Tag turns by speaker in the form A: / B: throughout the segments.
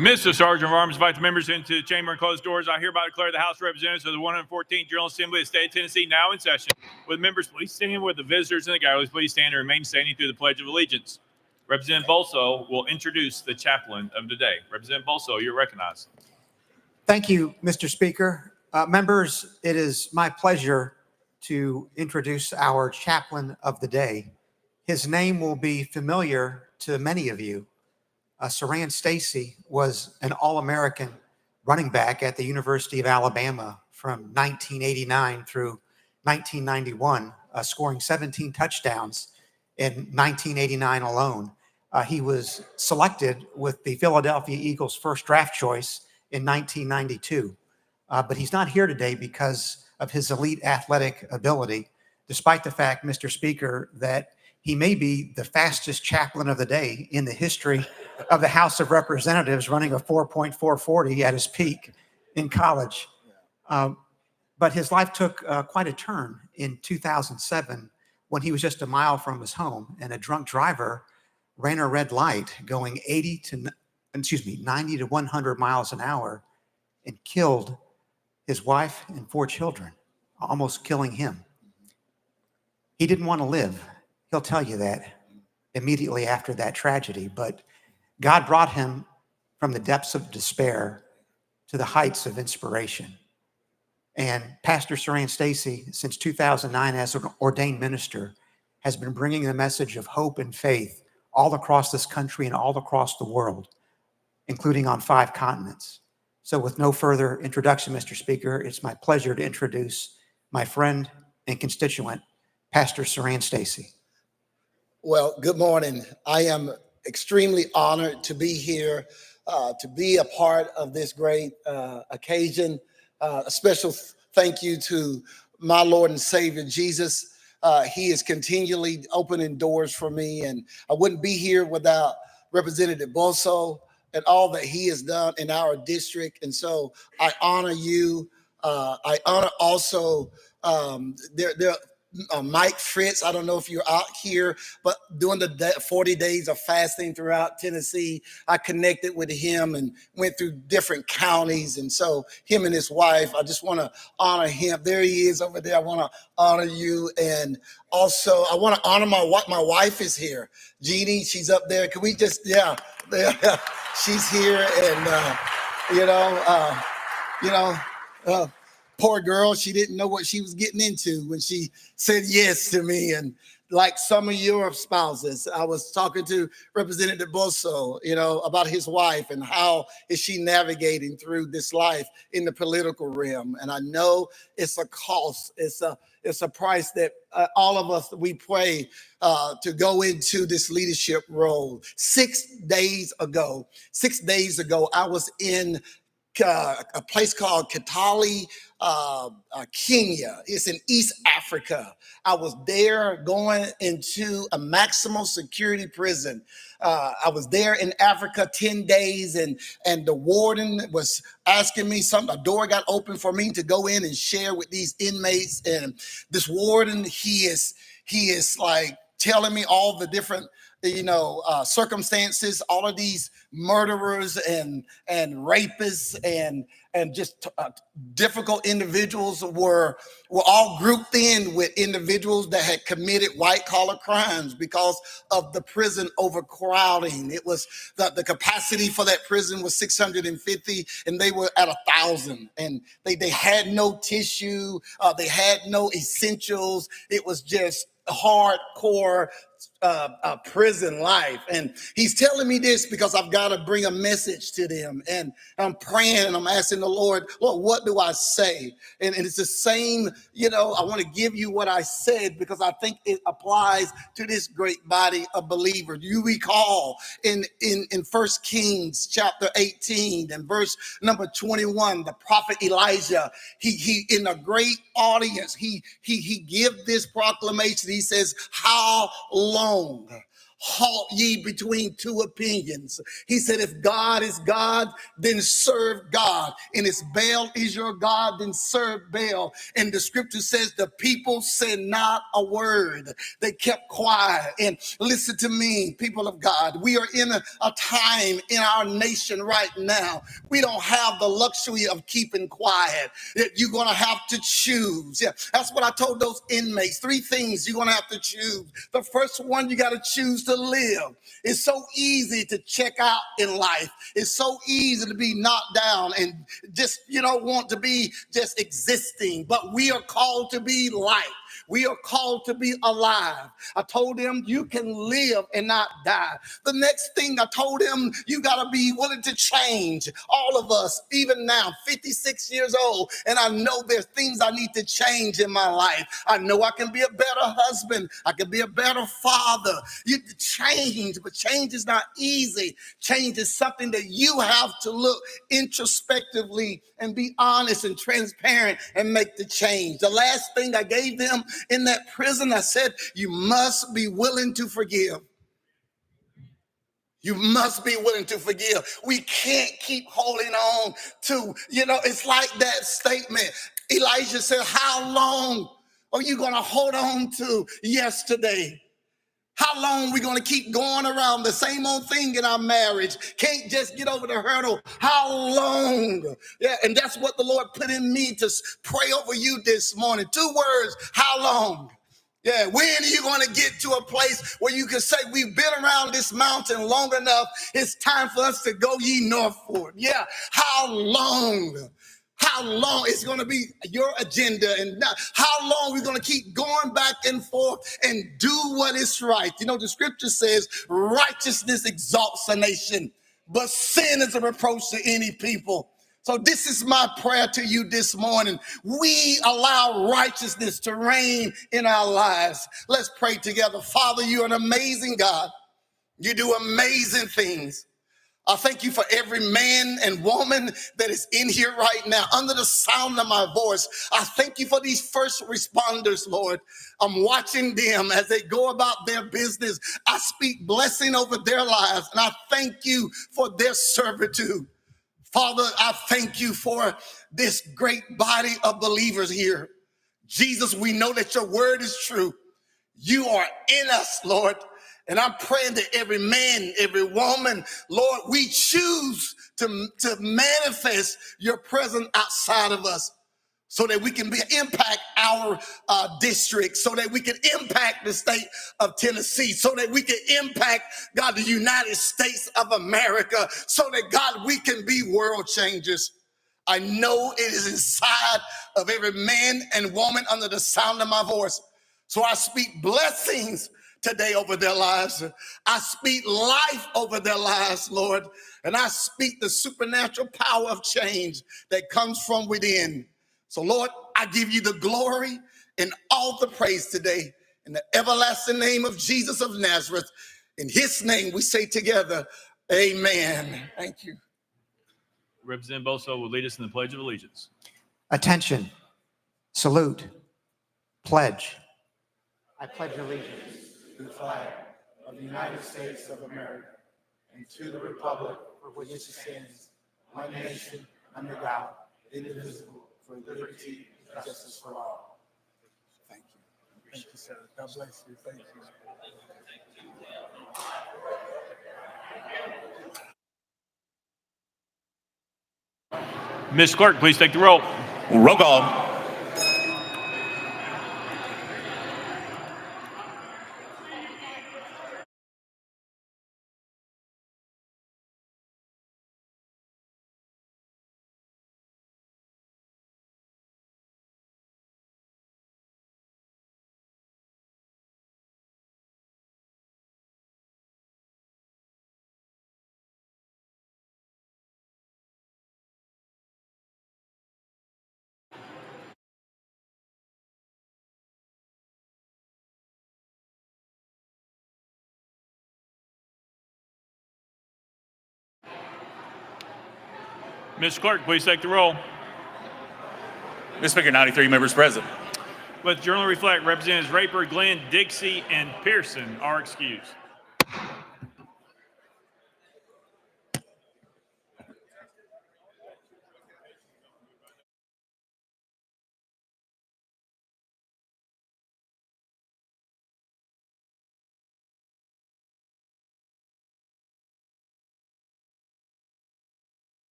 A: Mr. Sergeant of Arms, invite the members into the chamber and close doors. I hereby declare the House of Representatives of the 114th General Assembly of the State of Tennessee now in session. With members, please stand. With the visitors and the galleries, please stand and remain standing through the Pledge of Allegiance. Representative Bolso will introduce the chaplain of the day. Representative Bolso, you're recognized.
B: Thank you, Mr. Speaker. Members, it is my pleasure to introduce our chaplain of the day. His name will be familiar to many of you. Saran Stacy was an All-American running back at the University of Alabama from 1989 through 1991, scoring 17 touchdowns in 1989 alone. He was selected with the Philadelphia Eagles' first draft choice in 1992. But he's not here today because of his elite athletic ability, despite the fact, Mr. Speaker, that he may be the fastest chaplain of the day in the history of the House of Representatives, running a 4.440 at his peak in college. But his life took quite a turn in 2007 when he was just a mile from his home and a drunk driver ran a red light going 90 to 100 miles an hour and killed his wife and 4 children, almost killing him. He didn't want to live. He'll tell you that immediately after that tragedy, but God brought him from the depths of despair to the heights of inspiration. And Pastor Saran Stacy, since 2009 as an ordained minister, has been bringing the message of hope and faith all across this country and all across the world, including on 5 continents. So with no further introduction, Mr. Speaker, it's my pleasure to introduce my friend and constituent, Pastor Saran Stacy.
C: Well, good morning. I am extremely honored to be here, to be a part of this great occasion. A special thank you to my Lord and Savior, Jesus. He is continually opening doors for me, and I wouldn't be here without Representative Bolso and all that he has done in our district. And so I honor you. I honor also Mike Fritz. I don't know if you're out here, but during the 40 days of fasting throughout Tennessee, I connected with him and went through different counties. And so him and his wife, I just want to honor him. There he is over there. I want to honor you. And also I want to honor my wife is here. Jeannie, she's up there. Can we just, she's here. And, poor girl, she didn't know what she was getting into when she said yes to me. And like some of your spouses, I was talking to Representative Bolso, about his wife and how is she navigating through this life in the political realm. And I know it's a cost. It's a price that all of us, we pray to go into this leadership role. 6 days ago, I was in a place called Kitale, Kenya. It's in East Africa. I was there going into a maximum security prison. I was there in Africa 10 days, and the warden was asking me something. A door got open for me to go in and share with these inmates. And this warden, he is like telling me all the different circumstances, all of these murderers and rapists and just difficult individuals were all grouped in with individuals that had committed white collar crimes because of the prison overcrowding. It was the capacity for that prison was 650 and they were at 1,000, and they had no tissue. They had no essentials. It was just hardcore prison life. And he's telling me this because I've got to bring a message to them. And I'm praying and I'm asking the Lord, what do I say? And it's the same, I want to give you what I said because I think it applies to this great body of believers. You recall in 1 Kings chapter 18 and verse number 21, the prophet Elijah, he in a great audience, he give this proclamation. He says, how long halt ye between two opinions. He said, if God is God, then serve God. And if Baal is your God, then serve Baal. And the scripture says the people said not a word. They kept quiet. And listen to me, people of God. We are in a time in our nation right now. We don't have the luxury of keeping quiet. That you're going to have to choose. Yeah, that's what I told those inmates. 3 things you're going to have to choose. The first one, you got to choose to live. It's so easy to check out in life. It's so easy to be knocked down and just, want to be just existing. But we are called to be light. We are called to be alive. I told him you can live and not die. The next thing I told him, you got to be willing to change. All of us, even now, 56 years old, and I know there's things I need to change in my life. I know I can be a better husband. I can be a better father. You change, but change is not easy. Change is something that you have to look introspectively and be honest and transparent and make the change. The last thing I gave them in that prison, I said, you must be willing to forgive. You must be willing to forgive. We can't keep holding on to, it's like that statement. Elijah said, how long are you going to hold on to yesterday? How long are we going to keep going around the same old thing in our marriage? Can't just get over the hurdle. How long? Yeah, and that's what the Lord put in me to pray over you this morning. 2 words, how long? Yeah, when are you going to get to a place where you can say, we've been around this mountain long enough. It's time for us to go ye northward. Yeah, how long? How long is going to be your agenda, and how long we're going to keep going back and forth and do what is right? The scripture says righteousness exalts a nation, but sin is a reproach to any people. So this is my prayer to you this morning. We allow righteousness to reign in our lives. Let's pray together. Father, you're an amazing God. You do amazing things. I thank you for every man and woman that is in here right now, under the sound of my voice. I thank you for these first responders, Lord. I'm watching them as they go about their business. I speak blessing over their lives, and I thank you for their servitude. Father, I thank you for this great body of believers here. Jesus, we know that your word is true. You are in us, Lord. And I'm praying that every man, every woman, Lord, we choose to manifest your presence outside of us so that we can impact our district, so that we can impact the state of Tennessee, so that we can impact, God, the United States of America, so that, God, we can be world changers. I know it is inside of every man and woman under the sound of my voice. So I speak blessings today over their lives. I speak life over their lives, Lord. And I speak the supernatural power of change that comes from within. So, Lord, I give you the glory and all the praise today in the everlasting name of Jesus of Nazareth. In his name we say together, amen. Thank you.
A: Representative Boso will lead us in the Pledge of Allegiance.
B: Attention, salute, pledge. I pledge allegiance
D: to the flag of the United States of America and to the republic for which it stands, one nation, under God, indivisible, for liberty and justice for all. Thank you. Thank you, sir. God bless you. Thank you.
A: Ms. Clerk, please take the roll.
E: Roll call.
A: Ms. Clerk, please take the roll.
E: Mr. Speaker, 93 members present.
A: Let the journal reflect Representatives Raper, Glenn, Dixie, and Pearson are excused.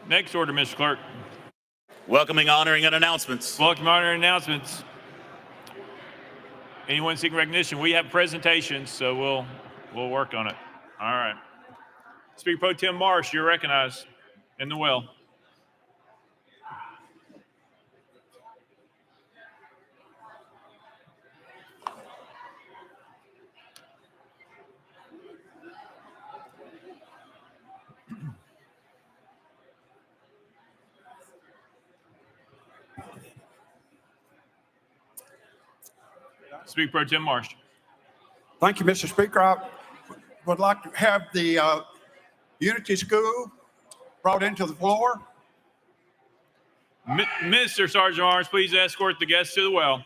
A: Next order, Mr. Clerk.
E: Welcoming, honoring, and announcements.
A: Welcome, honor, and announcements. Anyone seeking recognition? We have presentations, so we'll work on it. All right. Speaker Pro Tem Marsh, you're recognized in the well. Speaker Pro Tem Marsh.
F: Thank you, Mr. Speaker. I would like to have the Unity School brought into the floor.
A: Mr. Sergeant Arms, please escort the guests to the well.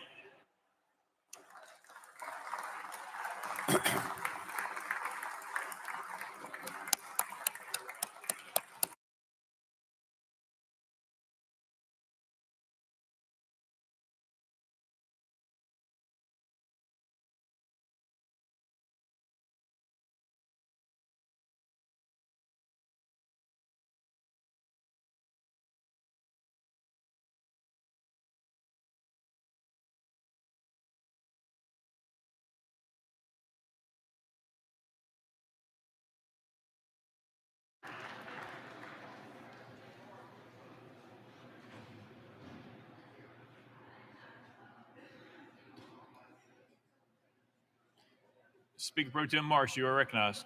A: Speaker Pro Tem Marsh, you are recognized.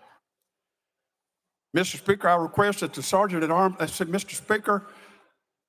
F: Mr. Speaker, I request that the Sergeant at Arms, Mr. Speaker,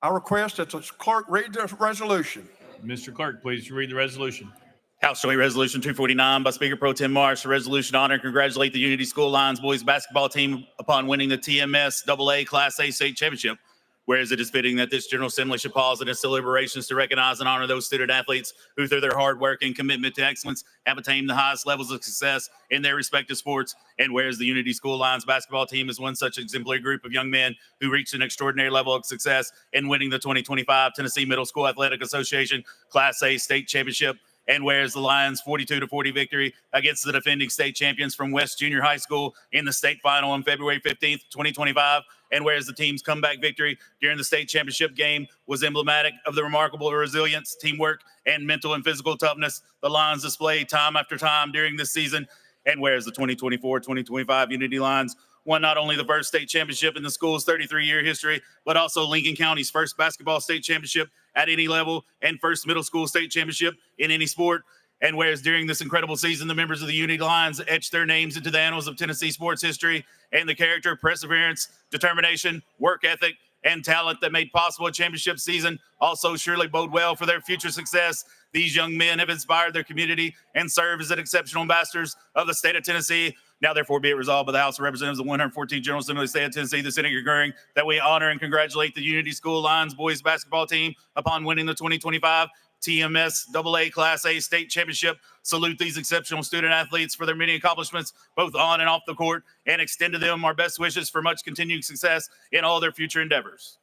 F: I request that the clerk read the resolution.
A: Mr. Clerk, please read the resolution.
E: House Joint Resolution 249 by Speaker Pro Tem Marsh, a resolution to honor and congratulate the Unity School Lions boys basketball team upon winning the TMS AA Class A state championship. Whereas it is fitting that this General Assembly should pause in its deliberations to recognize and honor those student athletes who, through their hard work and commitment to excellence, have attained the highest levels of success in their respective sports. And whereas the Unity School Lions basketball team is one such exemplary group of young men who reached an extraordinary level of success in winning the 2025 Tennessee Middle School Athletic Association Class A state championship. And whereas the Lions' 42-40 victory against the defending state champions from West Junior High School in the state final on February 15th, 2025, and whereas the team's comeback victory during the state championship game was emblematic of the remarkable resilience, teamwork, and mental and physical toughness the Lions displayed time after time during this season, and whereas the 2024-2025 Unity Lions won not only the first state championship in the school's 33-year history, but also Lincoln County's first basketball state championship at any level and first middle school state championship in any sport. And whereas during this incredible season, the members of the Unity Lions etched their names into the annals of Tennessee sports history, and the character, perseverance, determination, work ethic, and talent that made possible a championship season also surely bode well for their future success. These young men have inspired their community and serve as exceptional ambassadors of the state of Tennessee. Now, therefore, be it resolved by the House of Representatives of the 114th General Assembly of the State of Tennessee, the Senate concurring, that we honor and congratulate the Unity School Lions boys basketball team upon winning the 2025 TMS AA Class A state championship. Salute these exceptional student athletes for their many accomplishments, both on and off the court, and extend to them our best wishes for much continued success in all their future endeavors.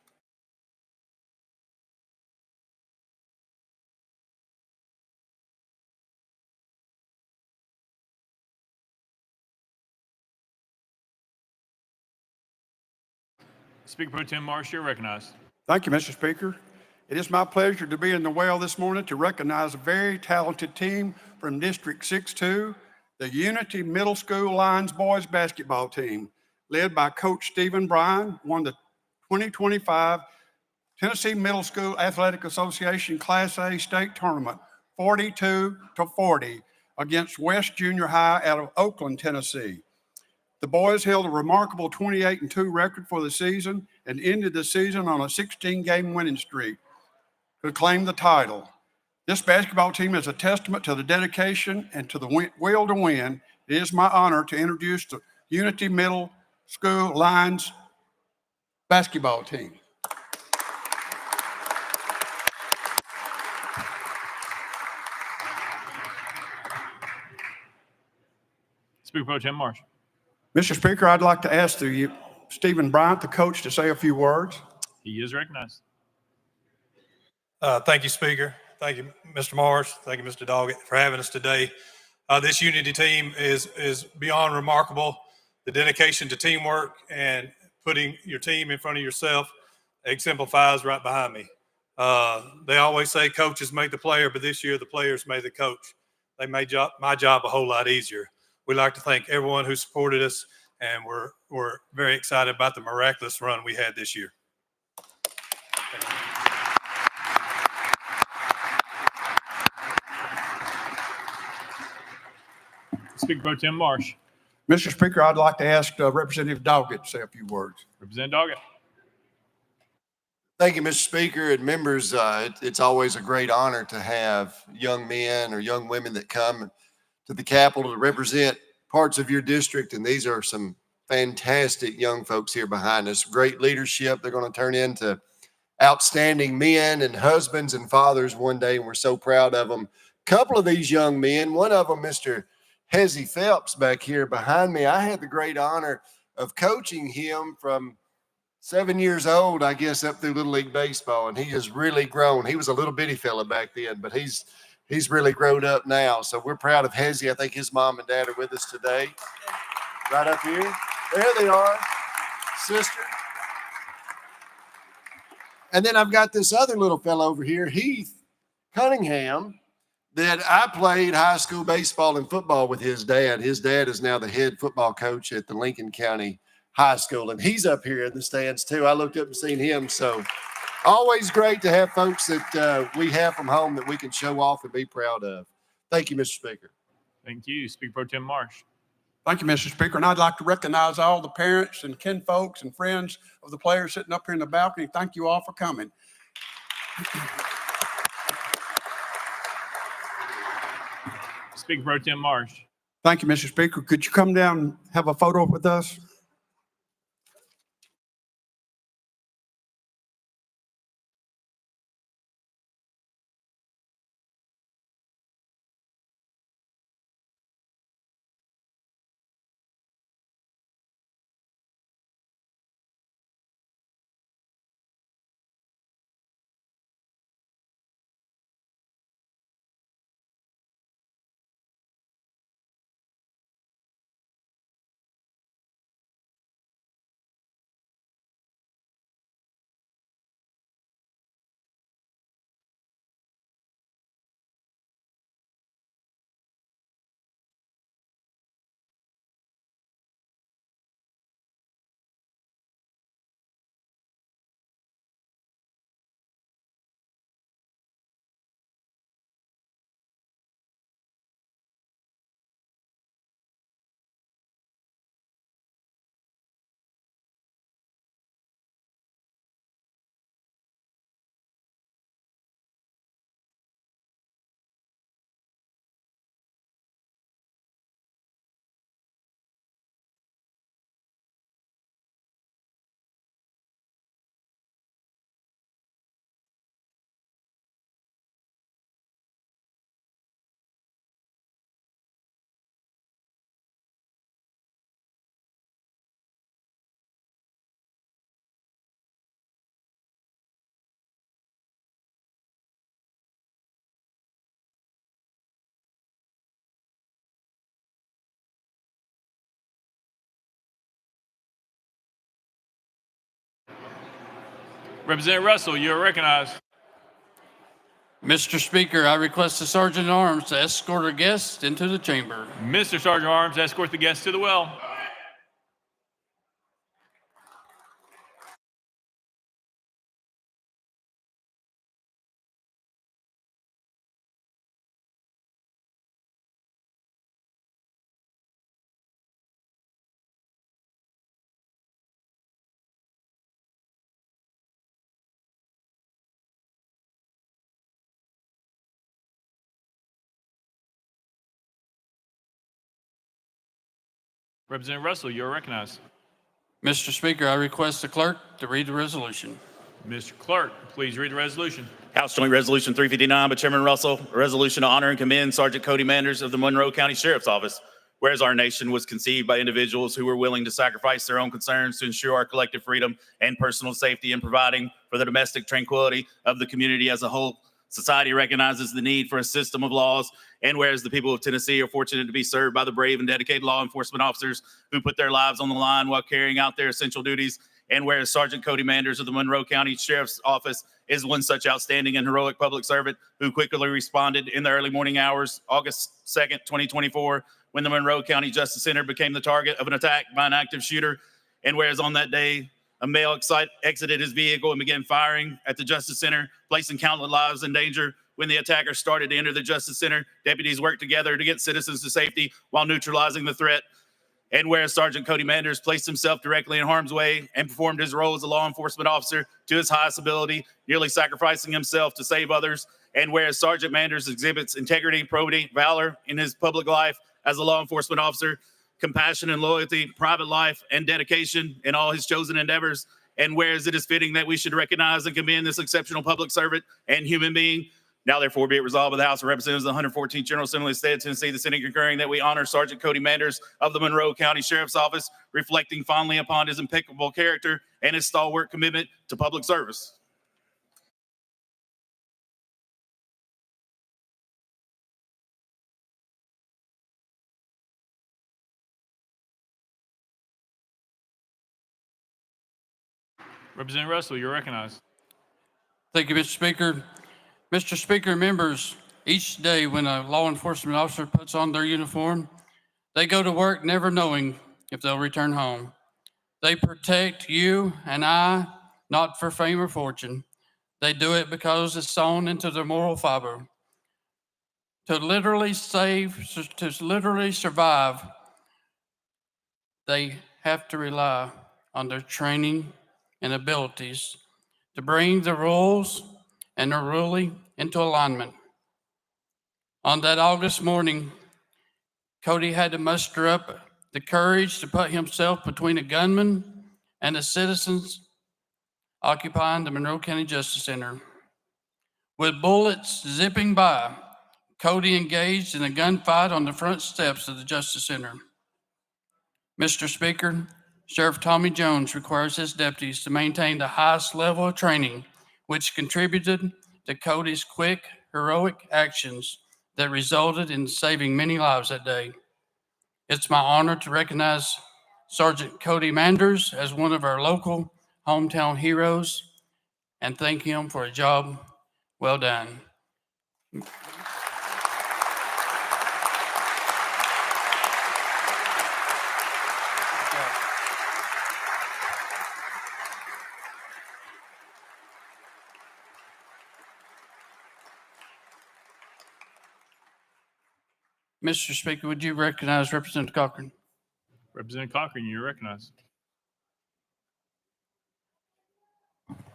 A: Speaker Pro Tem Marsh, you're recognized.
F: Thank you, Mr. Speaker. It is my pleasure to be in the well this morning to recognize a very talented team from District 6-2, the Unity Middle School Lions boys basketball team, led by Coach Stephen Bryan, won the 2025 Tennessee Middle School Athletic Association Class A state tournament 42-40 against West Junior High out of Oakland, Tennessee. The boys held a remarkable 28-2 record for the season and ended the season on a 16-game winning streak to claim the title. This basketball team is a testament to the dedication and to the will to win. It is my honor to introduce the Unity Middle School Lions basketball team.
A: Speaker Pro Tem Marsh.
F: Mr. Speaker, I'd like to ask Stephen Bryant, the coach, to say a few words.
A: He is recognized.
G: Thank you, Speaker. Thank you, Mr. Morris. Thank you, Mr. Doggett, for having us today. This Unity team is beyond remarkable. The dedication to teamwork and putting your team in front of yourself exemplifies right behind me. They always say coaches make the player, but this year the players made the coach. They made my job a whole lot easier. We'd like to thank everyone who supported us, and we're very excited about the miraculous run we had this year.
A: Speaker Pro Tem Marsh.
F: Mr. Speaker, I'd like to ask Representative Doggett to say a few words.
A: Representative Doggett.
H: Thank you, Mr. Speaker and members. It's always a great honor to have young men or young women that come to the Capitol to represent parts of your district. And these are some fantastic young folks here behind us. Great leadership. They're going to turn into outstanding men and husbands and fathers one day. And we're so proud of them. A couple of these young men, one of them, Mr. Hezzy Phelps back here behind me. I had the great honor of coaching him from 7 years old, I guess, up through Little League Baseball, and he has really grown. He was a little bitty fella back then, but he's really grown up now. So we're proud of Hezzy. I think his mom and dad are with us today. Right up here. There they are, sister. And then I've got this other little fella over here, Heath Cunningham, that I played high school baseball and football with his dad. His dad is now the head football coach at the Lincoln County High School, and he's up here in the stands too. I looked up and seen him. So always great to have folks that we have from home that we can show off and be proud of. Thank you, Mr. Speaker.
A: Thank you. Speaker Pro Tem Marsh.
F: Thank you, Mr. Speaker. And I'd like to recognize all the parents and kinfolks and friends of the players sitting up here in the balcony. Thank you all for coming.
A: Speaker Pro Tem Marsh.
F: Thank you, Mr. Speaker. Could you come down and have a photo with us?
A: Representative Russell, you are recognized.
I: Mr. Speaker, I request the Sergeant at Arms to escort our guests into the chamber.
A: Mr. Sergeant at Arms, escort the guests to the well. Representative Russell, you are recognized.
I: Mr. Speaker, I request the clerk to read the resolution.
A: Mr. Clerk, please read the resolution.
E: House Joint Resolution 359 by Chairman Russell, a resolution to honor and commend Sergeant Cody Manders of the Monroe County Sheriff's Office. Whereas our nation was conceived by individuals who were willing to sacrifice their own concerns to ensure our collective freedom and personal safety in providing for the domestic tranquility of the community as a whole, society recognizes the need for a system of laws. And whereas the people of Tennessee are fortunate to be served by the brave and dedicated law enforcement officers who put their lives on the line while carrying out their essential duties, And whereas Sergeant Cody Manders of the Monroe County Sheriff's Office is one such outstanding and heroic public servant who quickly responded in the early morning hours, August 2nd, 2024, when the Monroe County Justice Center became the target of an attack by an active shooter. And whereas on that day, a male exited his vehicle and began firing at the Justice Center, placing countless lives in danger. When the attacker started to enter the Justice Center, deputies worked together to get citizens to safety while neutralizing the threat. And whereas Sergeant Cody Manders placed himself directly in harm's way and performed his role as a law enforcement officer to his highest ability, nearly sacrificing himself to save others. And whereas Sergeant Manders exhibits integrity, probity, valor in his public life as a law enforcement officer, compassion and loyalty, private life, and dedication in all his chosen endeavors. And whereas it is fitting that we should recognize and commend this exceptional public servant and human being, now therefore be it resolved by the House of Representatives of the 114th General Assembly of the State of Tennessee, the Senate concurring that we honor Sergeant Cody Manders of the Monroe County Sheriff's Office, reflecting fondly upon his impeccable character and his stalwart commitment to public service.
A: Representative Russell, you're recognized.
I: Thank you, Mr. Speaker. Mr. Speaker, members, each day when a law enforcement officer puts on their uniform, they go to work never knowing if they'll return home. They protect you and I, not for fame or fortune. They do it because it's sewn into their moral fiber. To literally survive, they have to rely on their training and abilities to bring the rules and the ruling into alignment. On that August morning, Cody had to muster up the courage to put himself between a gunman and the citizens occupying the Monroe County Justice Center. With bullets zipping by, Cody engaged in a gunfight on the front steps of the Justice Center. Mr. Speaker, Sheriff Tommy Jones requires his deputies to maintain the highest level of training, which contributed to Cody's quick, heroic actions that resulted in saving many lives that day. It's my honor to recognize Sergeant Cody Manders as one of our local hometown heroes and thank him for a job well done. Mr. Speaker, would you recognize Representative Cochran?
A: Representative Cochran, you're recognized.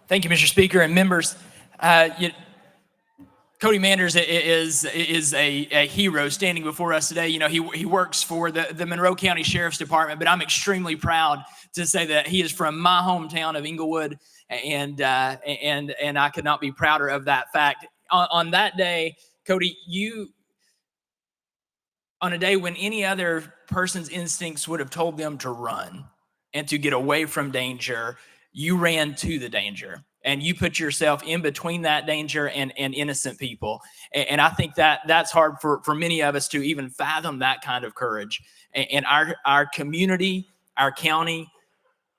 J: Thank you, Mr. Speaker and members. Cody Manders is a hero standing before us today. You know, he works for the Monroe County Sheriff's Department, but I'm extremely proud to say that he is from my hometown of Englewood, and I could not be prouder of that fact. On that day, Cody, on a day when any other person's instincts would have told them to run and to get away from danger, you ran to the danger and you put yourself in between that danger and innocent people. And I think that's hard for many of us to even fathom that kind of courage. And our community, our county,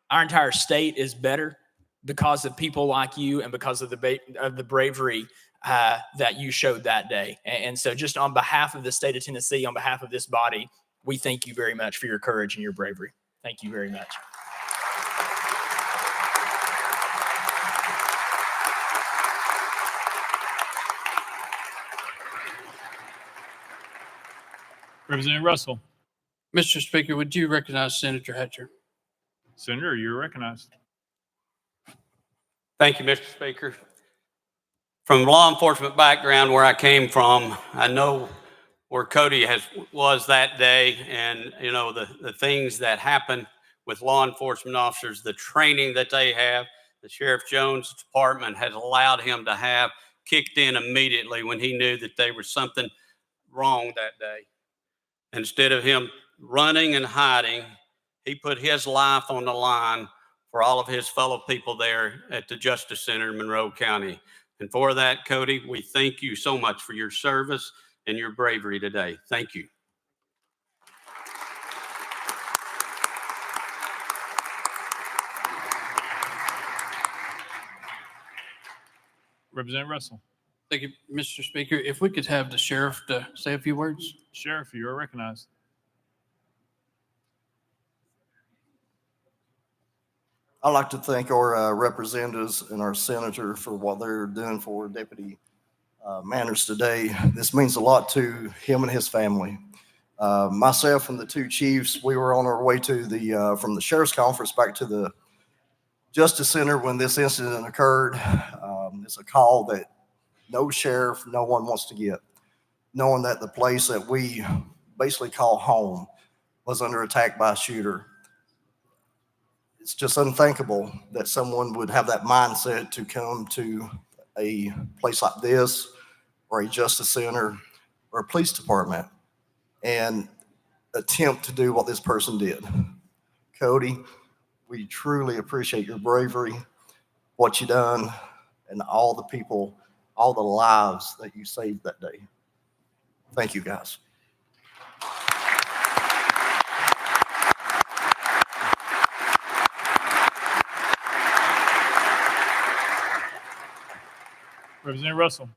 J: our entire state is better because of people like you and because of the bravery that you showed that day. And so just on behalf of the state of Tennessee, on behalf of this body, we thank you very much for your courage and your bravery. Thank you very much.
A: Representative Russell.
I: Mr. Speaker, would you recognize Senator Hatcher?
A: Senator, you're recognized.
K: Thank you, Mr. Speaker. From law enforcement background where I came from, I know where Cody was that day, and you know the things that happen with law enforcement officers, the training that they have, the Sheriff Jones department has allowed him to have kicked in immediately when he knew that there was something wrong that day. Instead of him running and hiding, he put his life on the line for all of his fellow people there at the Justice Center in Monroe County. And for that, Cody, we thank you so much for your service and your bravery today. Thank you.
A: Representative Russell.
I: Thank you, Mr. Speaker. If we could have the sheriff to say a few words.
A: Sheriff, you are recognized.
L: I'd like to thank our representatives and our senator for what they're doing for Deputy Manders today. This means a lot to him and his family. Myself and the two chiefs, we were on our way to the from the sheriff's conference back to the Justice Center when this incident occurred. It's a call that no sheriff, no one wants to get, knowing that the place that we basically call home was under attack by a shooter. It's just unthinkable that someone would have that mindset to come to a place like this or a justice center or a police department and attempt to do what this person did. Cody, we truly appreciate your bravery, what you done, and all the people, all the lives that you saved that day. Thank you, guys.
A: Representative Russell.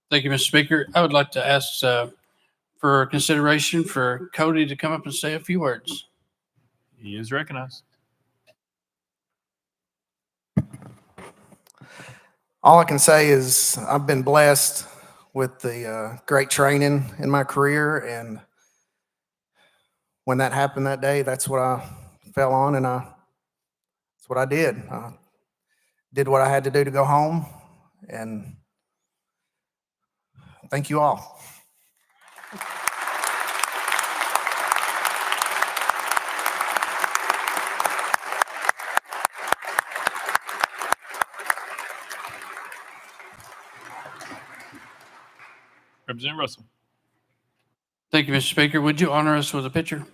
I: Thank you, Mr. Speaker. I would like to ask for consideration for Cody to come up and say a few words.
A: He is recognized.
M: All I can say is I've been blessed with the great training in my career, and when that happened that day, that's what I fell on, and that's what I did. I did what I had to do to go home, and thank you all.
A: Representative Russell.
I: Thank you, Mr. Speaker. Would you honor us with a picture?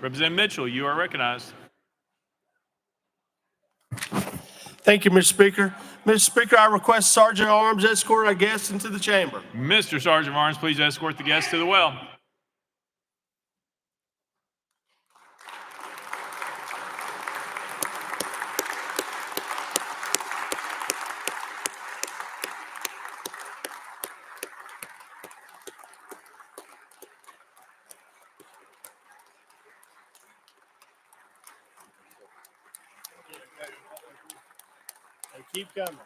A: Representative Mitchell, you are recognized.
N: Thank you, Mr. Speaker. Mr. Speaker, I request Sergeant at Arms escort our guests into the chamber.
A: Mr. Sergeant of Arms, please escort the guests to the well.
N: Keep coming.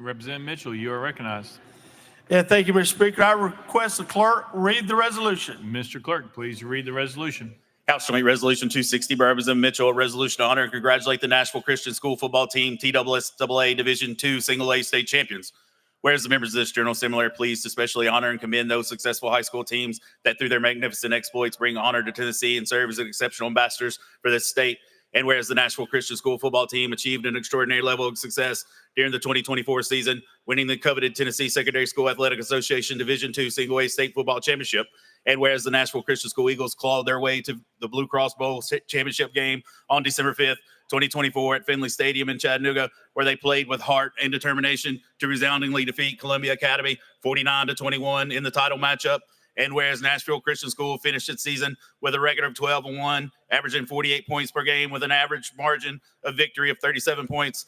A: Representative Mitchell, you are recognized.
N: Yeah, thank you, Mr. Speaker. I request the clerk read the resolution.
A: Mr. Clerk, please read the resolution.
E: House Joint Resolution 260 by Representative Mitchell, a resolution to honor and congratulate the Nashville Christian School football team, TSSAA Division II Single A state champions. Whereas the members of this General Assembly are pleased to especially honor and commend those successful high school teams that through their magnificent exploits bring honor to Tennessee and serve as exceptional ambassadors for this state. And whereas the Nashville Christian School football team achieved an extraordinary level of success during the 2024 season, winning the coveted Tennessee Secondary School Athletic Association Division II Single A State Football Championship. And whereas the Nashville Christian School Eagles clawed their way to the Blue Cross Bowl championship game on December 5th, 2024 at Finley Stadium in Chattanooga, where they played with heart and determination to resoundingly defeat Columbia Academy 49-21 in the title matchup. And whereas Nashville Christian School finished its season with a record of 12-1, averaging 48 points per game with an average margin of victory of 37 points.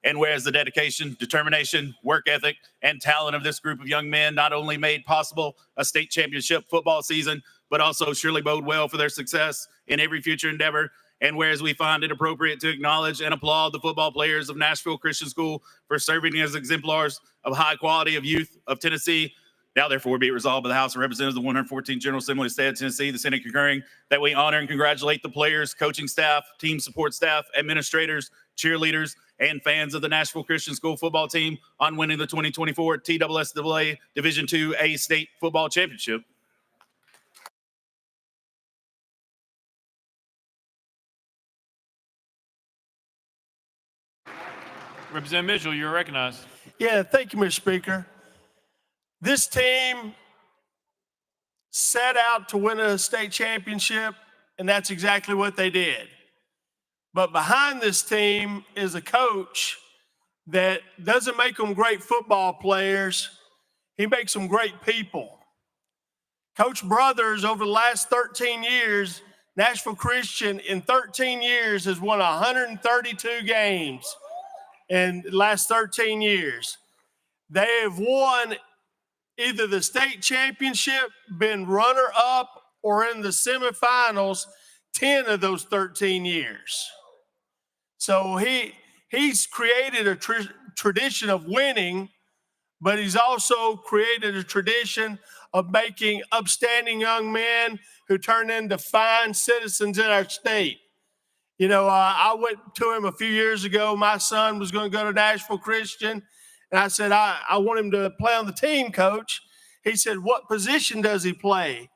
E: And whereas the dedication, determination, work ethic, and talent of this group of young men not only made possible a state championship football season, but also surely bode well for their success in every future endeavor. And whereas we find it appropriate to acknowledge and applaud the football players of Nashville Christian School for serving as exemplars of high quality of youth of Tennessee, now therefore be it resolved by the House of Representatives of the 114th General Assembly of the State of Tennessee, the Senate concurring, that we honor and congratulate the players, coaching staff, team support staff, administrators, cheerleaders, and fans of the Nashville Christian School football team on winning the 2024 TSSAA Division II A State Football Championship.
A: Representative Mitchell, you're recognized.
N: Yeah, thank you, Mr. Speaker. This team set out to win a state championship, and that's exactly what they did. But behind this team is a coach that doesn't make them great football players. He makes them great people. Coach Brothers, over the last 13 years, Nashville Christian in 13 years has won 132 games in the last 13 years. They have won either the state championship, been runner-up, or in the semifinals 10 of those 13 years. So he's created a tradition of winning, but he's also created a tradition of making upstanding young men who turn into fine citizens in our state. You know, I went to him a few years ago. My son was going to go to Nashville Christian, and I said, I want him to play on the team, Coach. He said, what position does he play?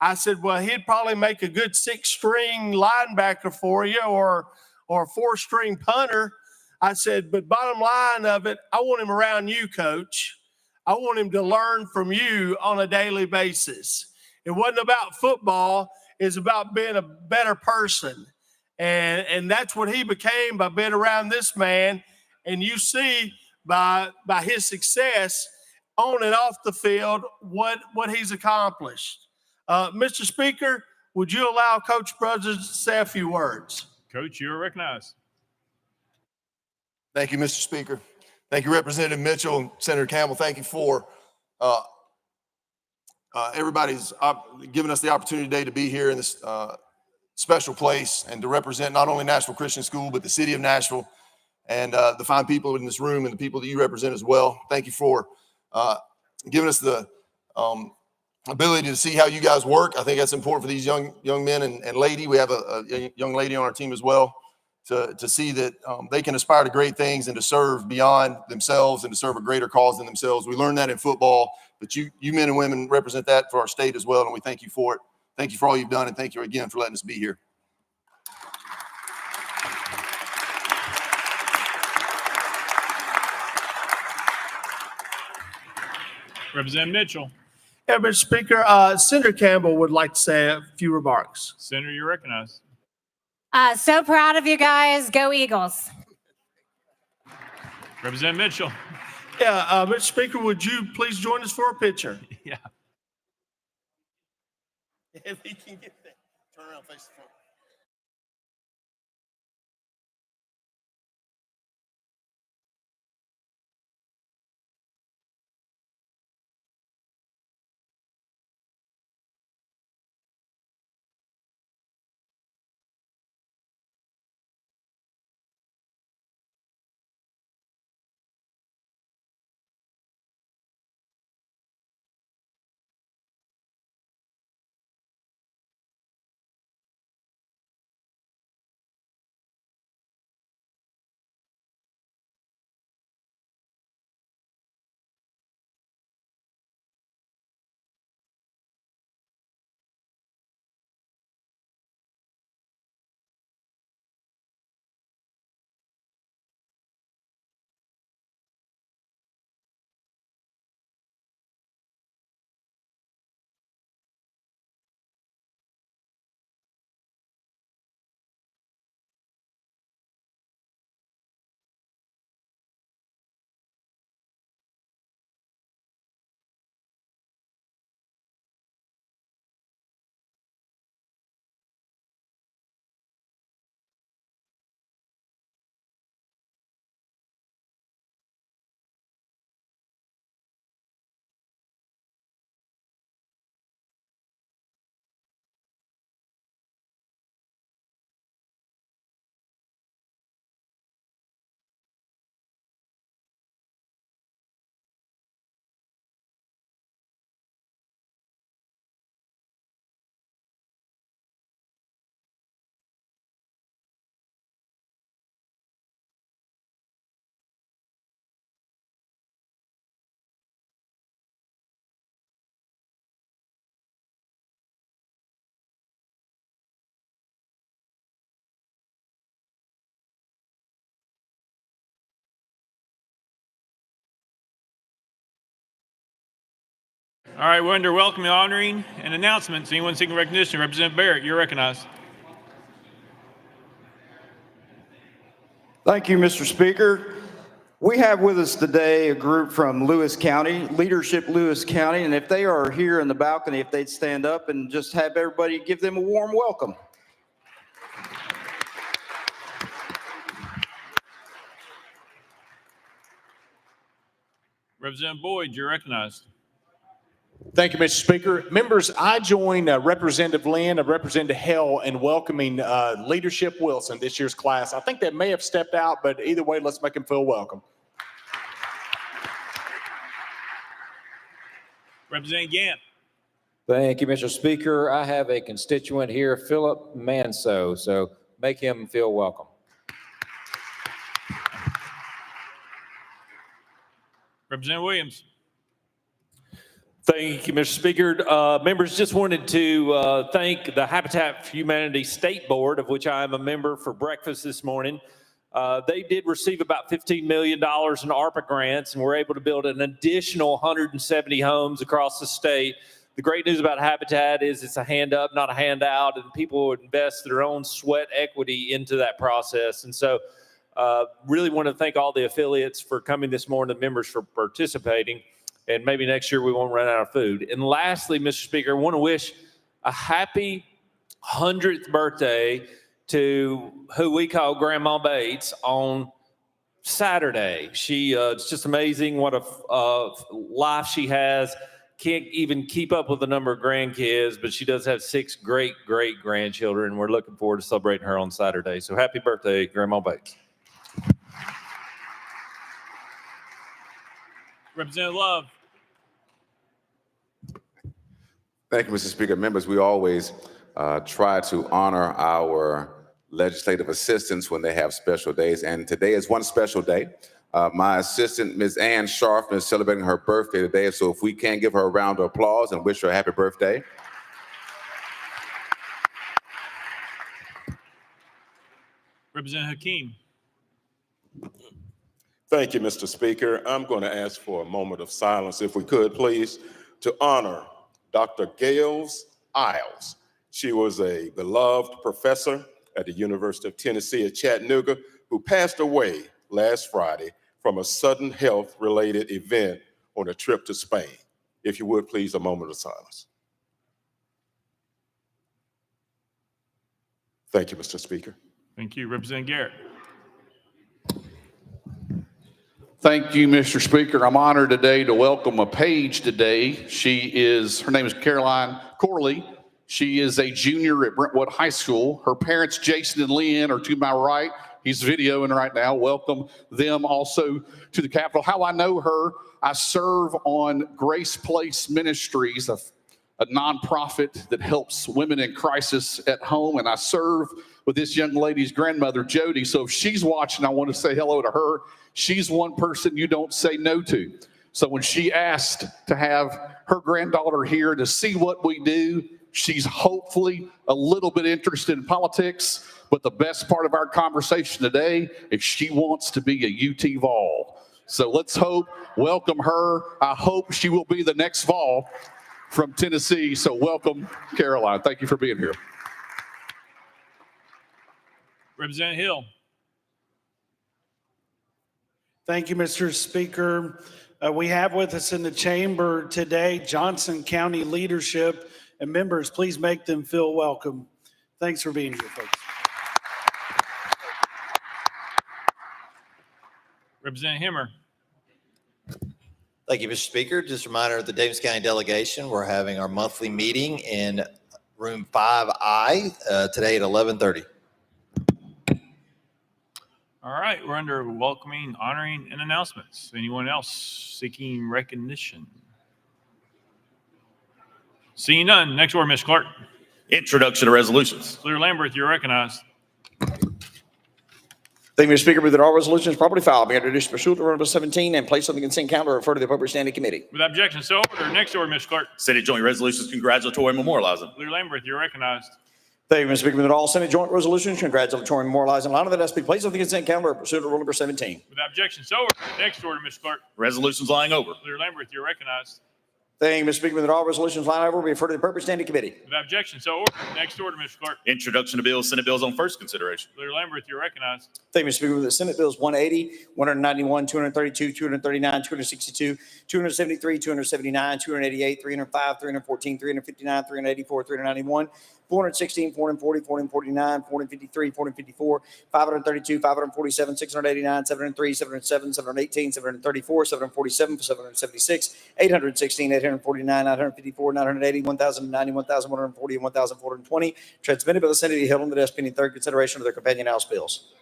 N: I said, well, he'd probably make a good 6-string linebacker for you or a 4-string punter. I said, but bottom line of it, I want him around you, Coach. I want him to learn from you on a daily basis. It wasn't about football. It's about being a better person. And that's what he became by being around this man. And you see by his success on and off the field what he's accomplished. Mr. Speaker, would you allow Coach Brothers to say a few words?
A: Coach, you're recognized.
H: Thank you, Mr. Speaker. Thank you, Representative Mitchell and Senator Campbell. Thank you for everybody's giving us the opportunity today to be here in this special place and to represent not only Nashville Christian School, but the city of Nashville and the fine people in this room and the people that you represent as well. Thank you for giving us the ability to see how you guys work. I think that's important for these young men and lady. We have a young lady on our team as well to see that they can aspire to great things and to serve beyond themselves and to serve a greater cause than themselves. We learned that in football, but you men and women represent that for our state as well, and we thank you for it. Thank you for all you've done, and thank you again for letting us be here.
A: Representative Mitchell.
N: Yeah, Mr. Speaker, Senator Campbell would like to say a few remarks.
A: Senator, you're recognized.
O: So proud of you guys. Go Eagles.
A: Representative Mitchell.
N: Yeah, Mr. Speaker, would you please join us for a picture?
A: Yeah.
N: If he can get that. Turn around, face the front.
A: All right, we're under welcoming, honoring, and announcements. Anyone seeking recognition? Representative Barrett, you're recognized.
P: Thank you, Mr. Speaker. We have with us today a group from Lewis County, Leadership Lewis County, and if they are here in the balcony, if they'd stand up and just have everybody give them a warm welcome.
A: Representative Boyd, you're recognized.
Q: Thank you, Mr. Speaker. Members, I join Representative Lynn and Representative Hell in welcoming Leadership Wilson, this year's class. I think they may have stepped out, but either way, let's make them feel welcome.
A: Representative Gant.
R: Thank you, Mr. Speaker. I have a constituent here, Philip Manso, so make him feel welcome.
A: Representative Williams.
S: Thank you, Mr. Speaker. Members, just wanted to thank the Habitat for Humanity State Board, of which I am a member, for breakfast this morning. They did receive about $15 million in ARPA grants, and we're able to build an additional 170 homes across the state. The great news about Habitat is it's a hand up, not a handout, and people would invest their own sweat equity into that process. And so really want to thank all the affiliates for coming this morning, the members for participating, and maybe next year we won't run out of food. And lastly, Mr. Speaker, I want to wish a happy 100th birthday to who we call Grandma Bates on Saturday. She it's just amazing what a life she has. Can't even keep up with the number of grandkids, but she does have 6 great grandchildren, and we're looking forward to celebrating her on Saturday. So happy birthday, Grandma Bates.
A: Representative Love.
T: Thank you, Mr. Speaker. Members, we always try to honor our legislative assistants when they have special days, and today is one special day. My assistant, Ms. Ann Sharfman, is celebrating her birthday today, so if we can give her a round of applause and wish her a happy birthday.
A: Representative Hakeem.
U: Thank you, Mr. Speaker. I'm going to ask for a moment of silence, if we could, please, to honor Dr. Gales Isles. She was a beloved professor at the University of Tennessee at Chattanooga who passed away last Friday from a sudden health-related event on a trip to Spain. If you would, please, a moment of silence. Thank you, Mr. Speaker.
A: Thank you. Representative Garrett.
V: Thank you, Mr. Speaker. I'm honored today to welcome a page today. Her name is Caroline Corley. She is a junior at Brentwood High School. Her parents, Jason and Leanne, are to my right. He's videoing right now. Welcome them also to the Capitol. How I know her, I serve on Grace Place Ministries, a nonprofit that helps women in crisis at home, and I serve with this young lady's grandmother, Jody. So if she's watching, I want to say hello to her. She's one person you don't say no to. So when she asked to have her granddaughter here to see what we do, she's hopefully a little bit interested in politics, but the best part of our conversation today is she wants to be a UT Vol. So let's welcome her. I hope she will be the next Vol from Tennessee. So welcome, Caroline. Thank you for being here.
A: Representative Hill.
W: Thank you, Mr. Speaker. We have with us in the chamber today Johnson County leadership, and members, please make them feel welcome. Thanks for being here, folks.
A: Representative Himmer.
X: Thank you, Mr. Speaker. Just a reminder of the Davis County delegation. We're having our monthly meeting in room 5I today at 11:30.
A: All right, we're under welcoming, honoring, and announcements. Anyone else seeking recognition? Seeing none, next order, Ms. Clark.
E: Introduction to resolutions.
A: Leader Lambert, you're recognized.
Y: Thank you, Mr. Speaker. Move that all resolutions properly filed be introduced pursuant to Rule number 17 and placed on the consent calendar and referred to the appropriate standing committee.
A: With objection, so ordered. Next order, Ms. Clark.
E: Senate Joint Resolutions congratulatory and memorializing.
A: Leader Lambert, you're recognized.
Y: Thank you, Mr. Speaker. Move that all Senate joint resolutions congratulatory and memorializing in line with that has been placed on the consent calendar pursuant to Rule number 17.
A: With objection, so ordered. Next order, Ms. Clark.
E: Resolutions lying over.
A: Leader Lambert, you're recognized.
Y: Thank you, Mr. Speaker. That all resolutions lying over will be referred to the appropriate standing committee.
A: Without objection, so ordered. Next order, Mr. Clerk.
E: Introduction of bills, Senate bills on first consideration.
A: Leader Lambert, you're recognized.
Y: Thank you, Mr. Speaker. The Senate bills 180, 191, 232, 239, 262, 273, 279, 288, 305, 314, 359, 384, 391, 416, 440, 449, 453, 454, 532, 547, 689, 703, 707, 718, 734, 747, 776, 816, 849, 954, 980, 1090, 1140, and 1420, transmitted by the Senate, be held on the desk pending third consideration of their companion House bills.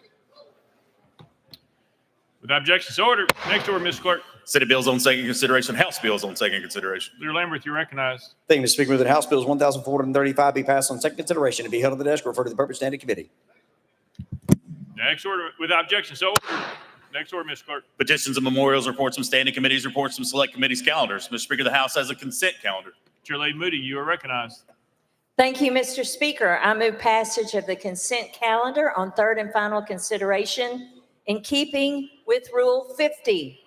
A: Without objection, so ordered. Next order, Mr. Clerk.
E: Senate bills on second consideration, House bills on second consideration.
A: Leader Lambert, you're recognized.
Y: Thank you, Mr. Speaker. That House Bills 1,435 be passed on second consideration and be held on the desk, referred to the appropriate standing committee.
A: Next order, without objection, so ordered. Next order, Mr. Clerk.
E: Petitions and memorials, reports from standing committees, reports from select committees, calendars. Mr. Speaker, the House has a consent calendar.
A: Chair Lady Moody, you are recognized.
B: Thank you, Mr. Speaker. I move passage of the consent calendar on third and final consideration in keeping with Rule 50.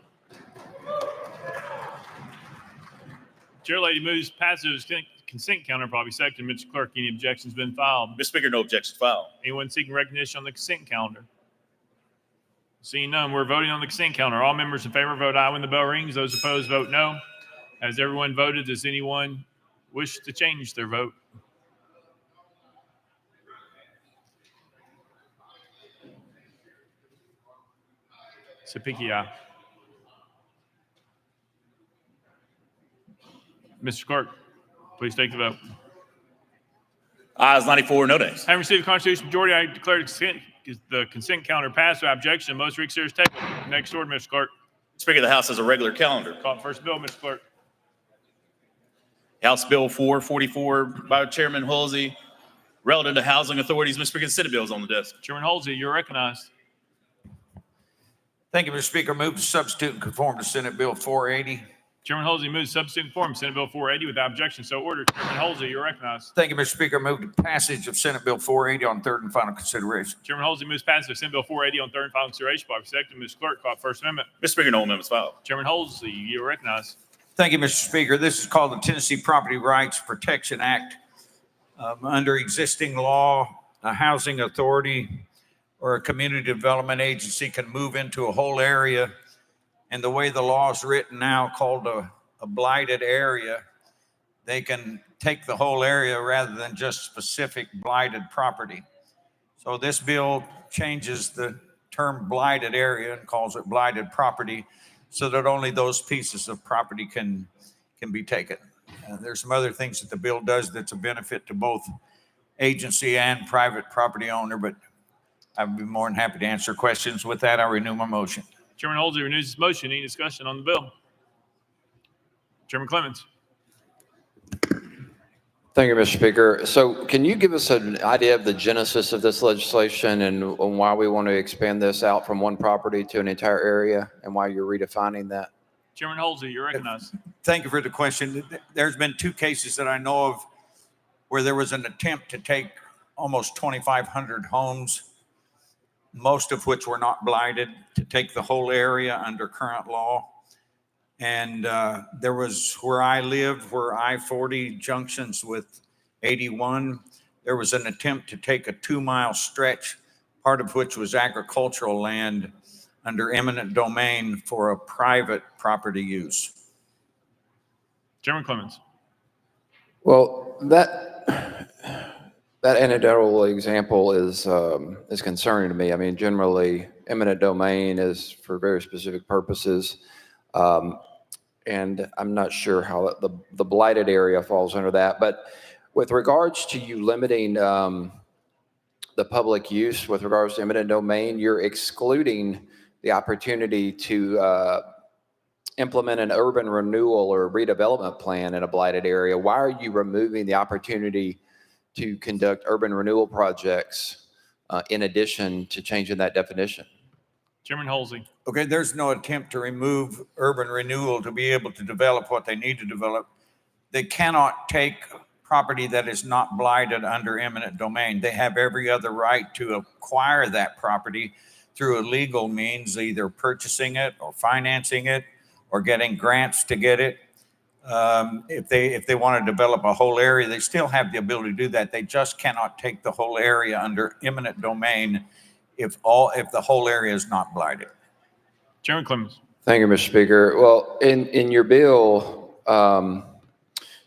A: Chair Lady Moody's passage of consent calendar, probably second. Mr. Clerk, any objections been filed?
E: Mr. Speaker, no objections filed.
A: Anyone seeking recognition on the consent calendar? Seeing none, we're voting on the consent calendar. All members in favor vote aye when the bell rings. Those opposed vote no. Has everyone voted? Does anyone wish to change their vote? Sapiki, aye. Mr. Clerk, please take the vote.
E: Ayes 94, no nays.
A: Having received the constitutional majority, I declare the consent calendar passed without objection. Most reconsider is tabled. Next order, Mr. Clerk.
E: Speaker, the House has a regular calendar.
A: Call first bill, Mr. Clerk.
E: House Bill 444 by Chairman Halsey, relative to housing authorities. Mr. Speaker, Senate bills on the desk.
A: Chairman Halsey, you're recognized.
C: Thank you, Mr. Speaker. Move to substitute and conform to Senate Bill 480.
A: Chairman Halsey moves substitute form Senate Bill 480 without objection. So ordered. Chairman Halsey, you're recognized.
C: Thank you, Mr. Speaker. Move to passage of Senate Bill 480 on third and final consideration.
A: Chairman Halsey moves passage of Senate Bill 480 on third and final consideration. By second, Mr. Clerk, call First Amendment.
E: Mr. Speaker, no amendments filed.
A: Chairman Halsey, you're recognized.
C: Thank you, Mr. Speaker. This is called the Tennessee Property Rights Protection Act. Under existing law, a housing authority or a community development agency can move into a whole area. And the way the law is written now, called a blighted area, they can take the whole area rather than just specific blighted property. So this bill changes the term blighted area and calls it blighted property so that only those pieces of property can be taken. There's some other things that the bill does that's a benefit to both agency and private property owner, but I'd be more than happy to answer questions. With that, I renew my motion.
A: Chairman Halsey renews his motion. Any discussion on the bill? Chairman Clemens.
D: Thank you, Mr. Speaker. So can you give us an idea of the genesis of this legislation and why we want to expand this out from one property to an entire area and why you're redefining that?
A: Chairman Halsey, you're recognized.
C: Thank you for the question. There's been two cases that I know of where there was an attempt to take almost 2,500 homes, most of which were not blighted, to take the whole area under current law. And there was where I lived, where I-40 junctions with 81, there was an attempt to take a 2-mile stretch, part of which was agricultural land under eminent domain for a private property use.
A: Chairman Clemens.
D: Well, that anecdotal example is concerning to me. I mean, generally, eminent domain is for very specific purposes. And I'm not sure how the blighted area falls under that. But with regards to you limiting the public use with regards to eminent domain, you're excluding the opportunity to implement an urban renewal or redevelopment plan in a blighted area. Why are you removing the opportunity to conduct urban renewal projects in addition to changing that definition?
A: Chairman Halsey.
C: Okay, there's no attempt to remove urban renewal to be able to develop what they need to develop. They cannot take property that is not blighted under eminent domain. They have every other right to acquire that property through a legal means, either purchasing it or financing it or getting grants to get it. If they want to develop a whole area, they still have the ability to do that. They just cannot take the whole area under eminent domain if the whole area is not blighted.
A: Chairman Clemens.
D: Thank you, Mr. Speaker. Well, in your bill,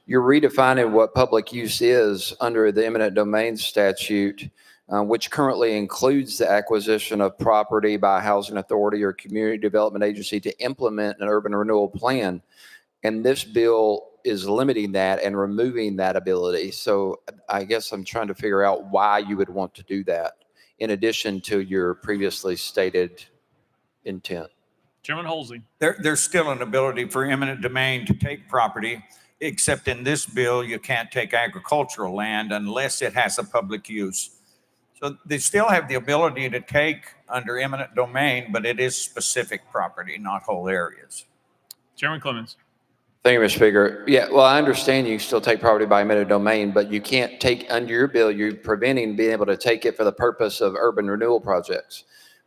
D: you're redefining what public use is under the eminent domain statute, which currently includes the acquisition of property by a housing authority or community development agency to implement an urban renewal plan. And this bill is limiting that and removing that ability. So I guess I'm trying to figure out why you would want to do that in addition to your previously stated intent.
A: Chairman Holsey.
C: There's still an ability for eminent domain to take property, except in this bill, you can't take agricultural land unless it has a public use. So they still have the ability to take under eminent domain, but it is specific property, not whole areas.
A: Chairman Clemens.
D: Thank you, Mr. Speaker. Yeah, well, I understand you can still take property by eminent domain, but you can't take under your bill, you're preventing being able to take it for the purpose of urban renewal projects.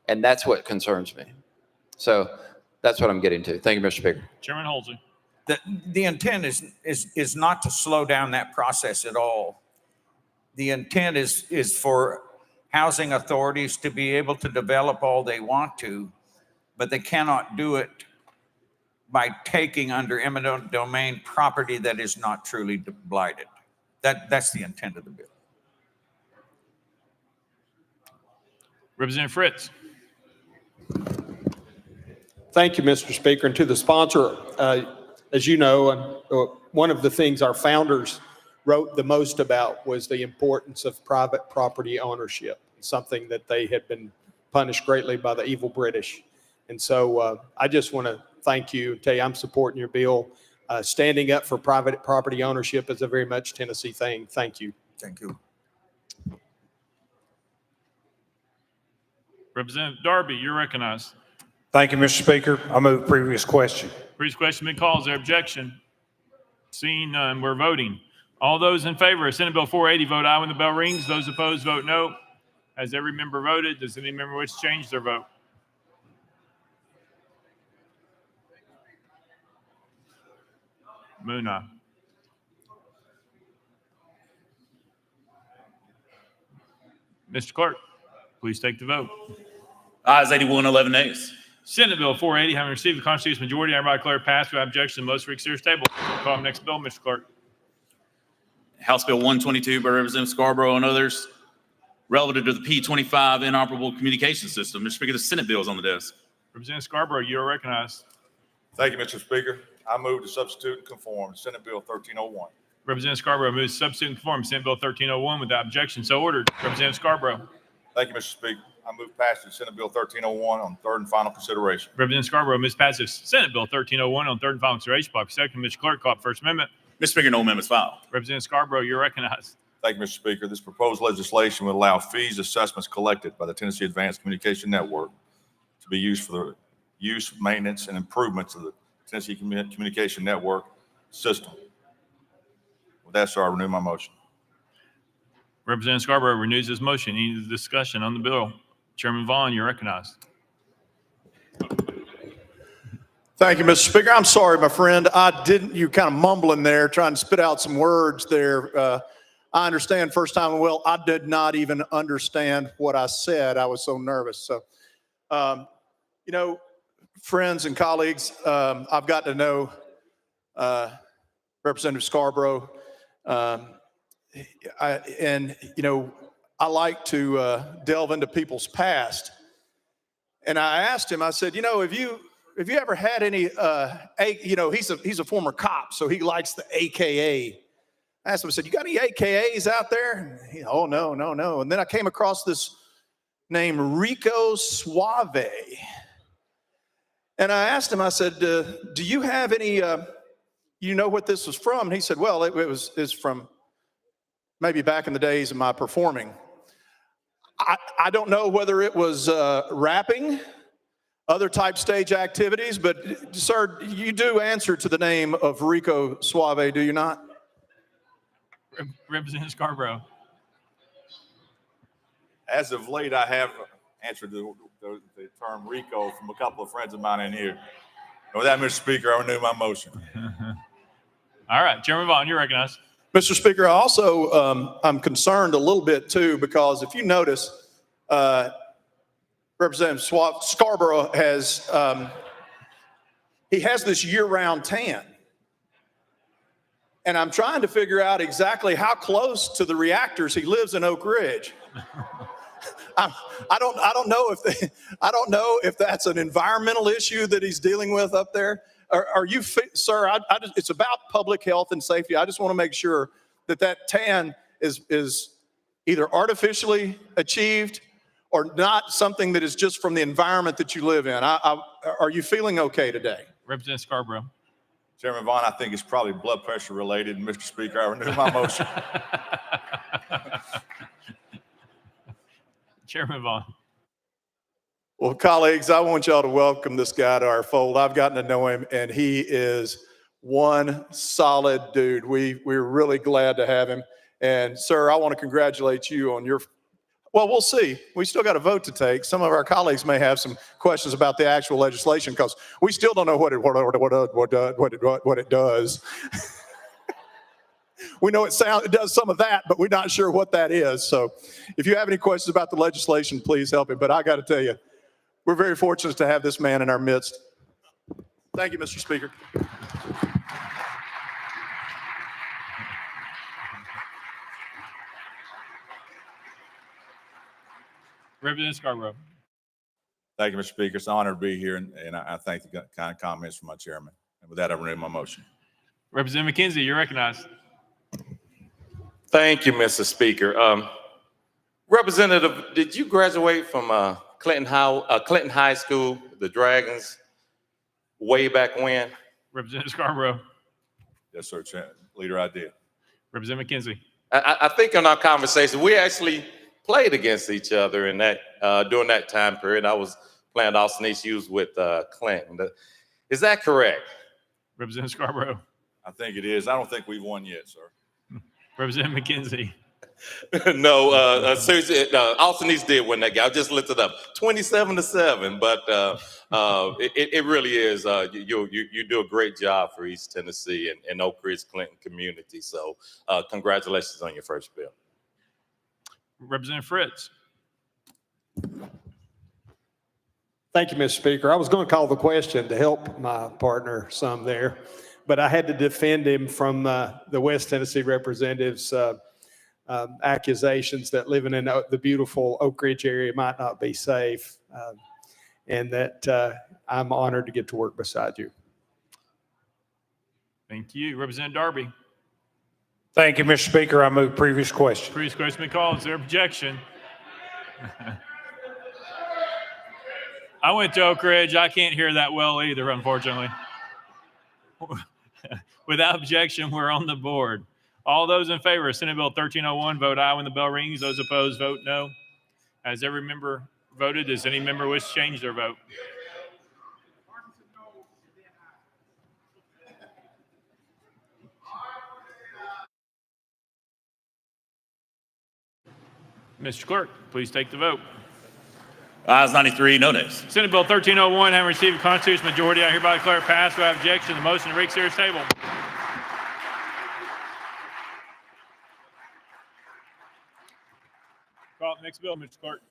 D: And that's what concerns me. So that's what I'm getting to. Thank you, Mr. Speaker.
A: Chairman Holsey.
C: The intent is not to slow down that process at all. The intent is for housing authorities to be able to develop all they want to, but they cannot do it by taking under eminent domain property that is not truly blighted. That's the intent of the bill.
A: Representative Fritz.
F: Thank you, Mr. Speaker. And to the sponsor, as you know, one of the things our founders wrote the most about was the importance of private property ownership, something that they had been punished greatly by the evil British. And so I just want to thank you, tell you I'm supporting your bill. Standing up for private property ownership is a very much Tennessee thing. Thank you.
C: Thank you.
A: Representative Darby, you're recognized.
G: Thank you, Mr. Speaker. I move previous question.
A: Previous question been called. Is there objection? Seeing none, we're voting. All those in favor of Senate Bill 480 vote aye when the bell rings. Those opposed vote no. Has every member voted? Does any member wish to change their vote? Muna. Mr. Clerk, please take the vote.
E: Ayes 81, 11 nays.
A: Senate Bill 480, having received the constitutional majority, I hereby declare passed without objection. Most for exterior table. Call the next bill, Mr. Clerk.
E: House Bill 122 by Representative Scarborough and others relative to the P25 inoperable communication system. Mr. Speaker, the Senate bill is on the desk.
A: Representative Scarborough, you are recognized.
J: Thank you, Mr. Speaker. I move to substitute and conform Senate Bill 1301.
A: Representative Scarborough moves to substitute and conform Senate Bill 1301 without objection. So ordered. Representative Scarborough.
J: Thank you, Mr. Speaker. I move passage of Senate Bill 1301 on third and final consideration.
A: Representative Scarborough moves passage of Senate Bill 1301 on third and final consideration. Second, Mr. Clerk, call up First Amendment.
E: Mr. Speaker, no amendments filed.
A: Representative Scarborough, you're recognized.
J: Thank you, Mr. Speaker. This proposed legislation would allow fees assessments collected by the Tennessee Advanced Communication Network to be used for the use, maintenance, and improvements of the Tennessee Communication Network system. With that, sir, I renew my motion.
A: Representative Scarborough renews his motion. Any discussion on the bill? Chairman Vaughn, you're recognized.
K: Thank you, Mr. Speaker. I'm sorry, my friend. You kind of mumbling there, trying to spit out some words there. I understand first time, well, I did not even understand what I said. I was so nervous. So, friends and colleagues, I've got to know Representative Scarborough. I like to delve into people's past. And I asked him, I said, have you ever had any, he's a former cop, so he likes the AKA. I asked him, I said, you got any AKAs out there? Oh, no. And then I came across this name, Rico Suave. And I asked him, I said, do you have any, you know what this was from? And he said, well, it's from maybe back in the days of my performing. I don't know whether it was rapping, other type stage activities, but sir, you do answer to the name of Rico Suave, do you not?
A: Representative Scarborough.
J: As of late, I have answered the term Rico from a couple of friends of mine in here. And with that, Mr. Speaker, I renew my motion.
A: All right, Chairman Vaughn, you're recognized.
K: Mr. Speaker, I also, I'm concerned a little bit too, because if you notice, Representative Scarborough has, he has this year-round tan. And I'm trying to figure out exactly how close to the reactors he lives in Oak Ridge. I don't know if that's an environmental issue that he's dealing with up there. Are you, sir? It's about public health and safety. I just want to make sure that tan is either artificially achieved or not something that is just from the environment that you live in. Are you feeling okay today?
A: Representative Scarborough.
J: Chairman Vaughn, I think it's probably blood pressure related. And Mr. Speaker, I renew my motion.
A: Chairman Vaughn.
K: Well, colleagues, I want y'all to welcome this guy to our fold. I've gotten to know him, and he is one solid dude. We're really glad to have him. And sir, I want to congratulate you on your, well, we'll see. We still got a vote to take. Some of our colleagues may have some questions about the actual legislation because we still don't know what it does. We know it does some of that, but we're not sure what that is. So if you have any questions about the legislation, please help him. But I got to tell you, we're very fortunate to have this man in our midst. Thank you, Mr. Speaker.
A: Representative Scarborough.
J: Thank you, Mr. Speaker. It's an honor to be here, and I thank the kind comments from my chairman. And with that, I renew my motion.
A: Representative McKenzie, you're recognized.
H: Thank you, Mr. Speaker. Representative, did you graduate from Clinton High School, the Dragons, way back when?
A: Representative Scarborough.
J: Yes, sir, Leader, I did.
A: Representative McKenzie.
H: I think in our conversation, we actually played against each other in that during that time period. I was playing Austin East Youth with Clinton. Is that correct?
A: Representative Scarborough.
J: I think it is. I don't think we've won yet, sir.
A: Representative McKenzie.
H: No, seriously, Austin East did win that game. I just looked it up, 27-7. But it really is. You do a great job for East Tennessee and Oak Ridge Clinton community. So congratulations on your first bill.
A: Representative Fritz.
F: Thank you, Mr. Speaker. I was going to call the question to help my partner some there, but I had to defend him from the West Tennessee representative's accusations that living in the beautiful Oak Ridge area might not be safe, and that I'm honored to get to work beside you.
A: Thank you. Representative Darby.
G: Thank you, Mr. Speaker. I move previous question.
A: Previous question been called. Is there objection? I went to Oak Ridge. I can't hear that well either, unfortunately. Without objection, we're on the board. All those in favor of Senate Bill 1301, vote aye when the bell rings. Those opposed, vote no. Has every member voted? Does any member wish to change their vote? Mr. Clerk, please take the vote.
E: Ayes 93, no nays.
A: Senate Bill 1301, having received a constitutional majority, I hereby declare it passed without objection. The motion to reconsider is tabled. Call the next bill, Mr. Clerk.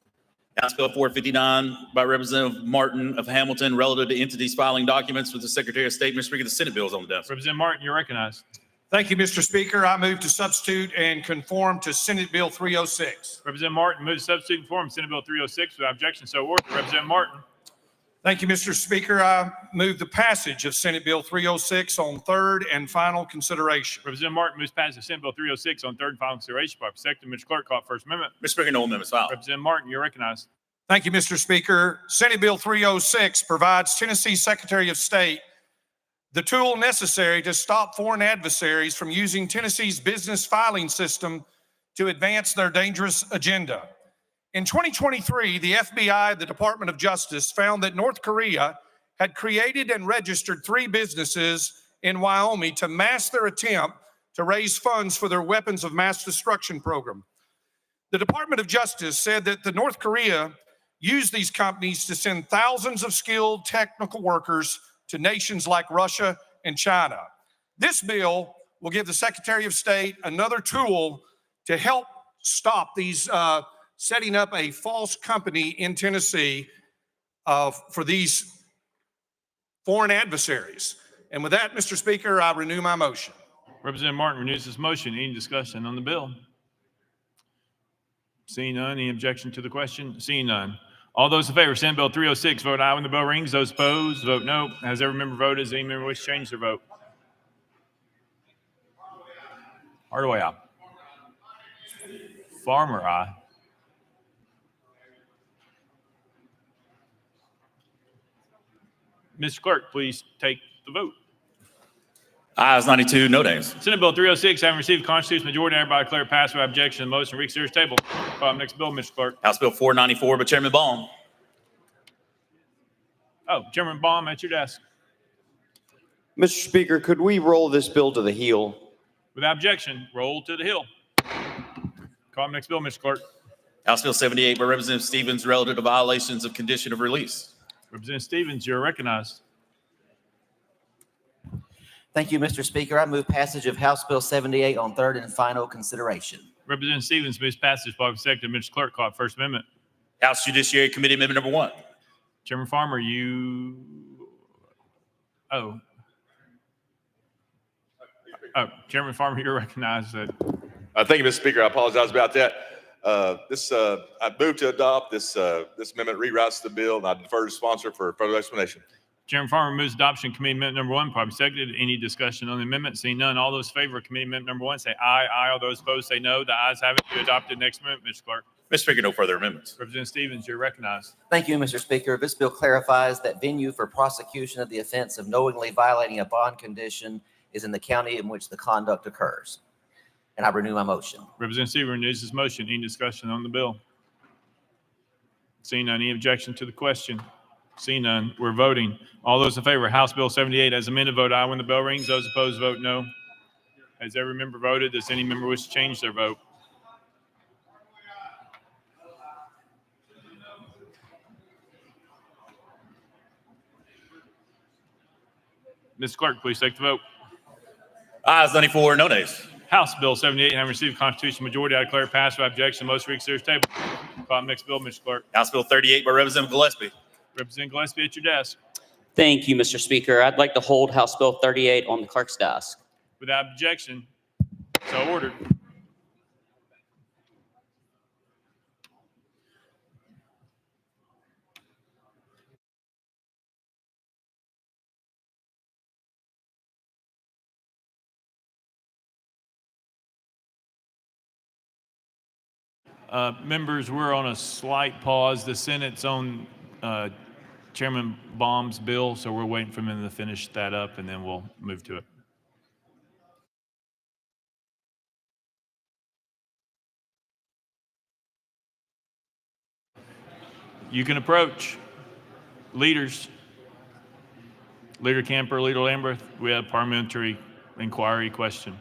E: House Bill 459 by Representative Martin of Hamilton relative to entities filing documents with the Secretary of State. Mr. Speaker, the Senate bill is on the desk.
A: Representative Martin, you're recognized.
I: Thank you, Mr. Speaker. I move to substitute and conform to Senate Bill 306.
A: Representative Martin moves to substitute and conform Senate Bill 306 without objection. So ordered. Representative Martin.
I: Thank you, Mr. Speaker. I move the passage of Senate Bill 306 on third and final consideration.
A: Representative Martin moves passage of Senate Bill 306 on third and final consideration. By second, Mr. Clerk, call First Amendment.
E: Mr. Speaker, no amendments filed.
A: Representative Martin, you're recognized.
I: Thank you, Mr. Speaker. Senate Bill 306 provides Tennessee Secretary of State the tool necessary to stop foreign adversaries from using Tennessee's business filing system to advance their dangerous agenda. In 2023, the FBI, the Department of Justice, found that North Korea had created and registered 3 businesses in Wyoming to mask their attempt to raise funds for their weapons of mass destruction program. The Department of Justice said that the North Korea used these companies to send thousands of skilled technical workers to nations like Russia and China. This bill will give the Secretary of State another tool to help stop these setting up a false company in Tennessee for these foreign adversaries. And with that, Mr. Speaker, I renew my motion.
A: Representative Martin renews his motion. Any discussion on the bill? Seeing none, any objection to the question? Seeing none. All those in favor, Senate Bill 306, vote aye when the bell rings. Those opposed, vote no. Has every member voted? Does any member wish to change their vote? Hardaway, aye. Farmer, aye. Mr. Clerk, please take the vote.
E: Ayes 92, no nays.
A: Senate Bill 306, having received a constitutional majority, hereby declare passed without objection. The motion reconsider is tabled. Call up next bill, Mr. Clerk.
E: House Bill 494 by Chairman Baum.
A: Oh, Chairman Baum at your desk.
L: Mr. Speaker, could we roll this bill to the heel?
A: Without objection, roll to the hill. Call up next bill, Mr. Clerk.
E: House Bill 78 by Representative Stevens relative to violations of condition of release.
A: Representative Stevens, you're recognized.
M: Thank you, Mr. Speaker. I move passage of House Bill 78 on third and final consideration.
A: Representative Stevens moves passage by second. Mr. Clerk, call up First Amendment.
E: House Judiciary Committee Amendment number 1.
A: Chairman Farmer, you. Oh, Chairman Farmer, you're recognized.
N: Thank you, Mr. Speaker. I apologize about that. I move to adopt this amendment rewrites the bill, and I defer to sponsor for further explanation.
A: Chairman Farmer moves adoption committee amendment number 1, probably seconded. Any discussion on the amendment? Seeing none, all those in favor of committee amendment number 1 say aye. Aye. All those opposed say no. The ayes have it. You adopted next amendment, Mr. Clerk.
E: Mr. Speaker, no further amendments.
A: Representative Stevens, you're recognized.
M: Thank you, Mr. Speaker. This bill clarifies that venue for prosecution of the offense of knowingly violating a bond condition is in the county in which the conduct occurs. And I renew my motion.
A: Representative Stevens renews his motion. Any discussion on the bill? Seeing none, any objection to the question? Seeing none, we're voting. All those in favor of House Bill 78 as amended, vote aye when the bell rings. Those opposed, vote no. Has every member voted? Does any member wish to change their vote? Mr. Clerk, please take the vote.
E: Ayes 94, no nays.
A: House Bill 78, having received constitutional majority, I declare passed without objection. Most reconsider is tabled. Call up next bill, Mr. Clerk.
E: House Bill 38 by Representative Gillespie.
A: Representative Gillespie at your desk.
O: Thank you, Mr. Speaker. I'd like to hold House Bill 38 on the clerk's desk.
A: Without objection, so ordered. Members, we're on a slight pause. The Senate's on Chairman Baum's bill, so we're waiting for him to finish that up, and then we'll move to it. You can approach. Leaders. Leader Camper, Leader Lambert, we have parliamentary inquiry question.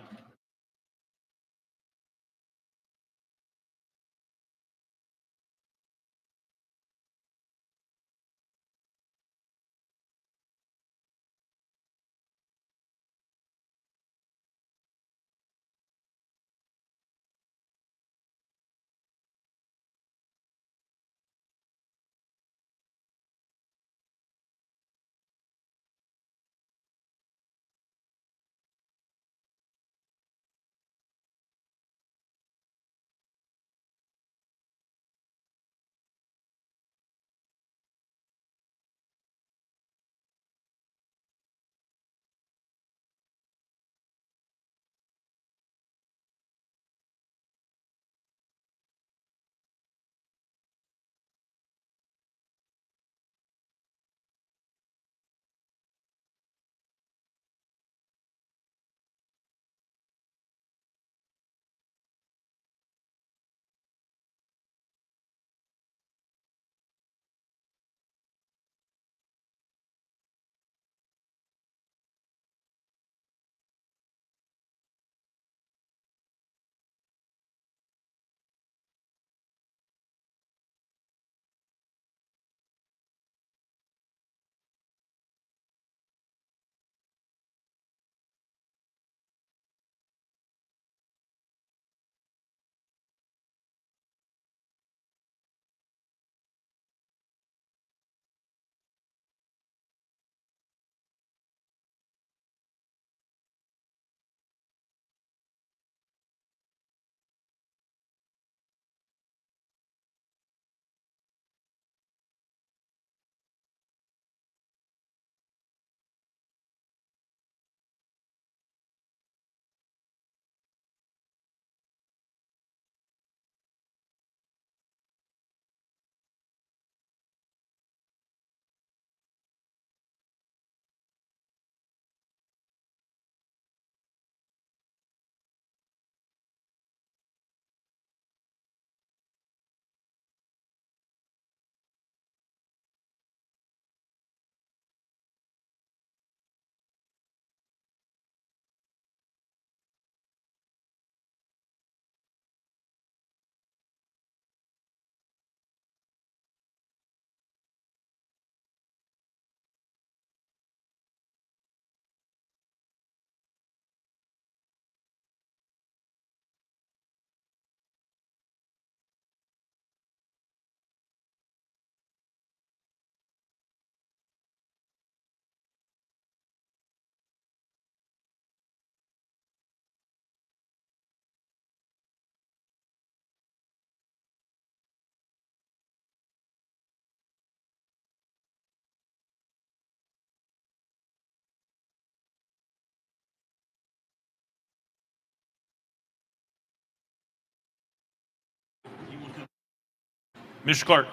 A: Mr. Clerk.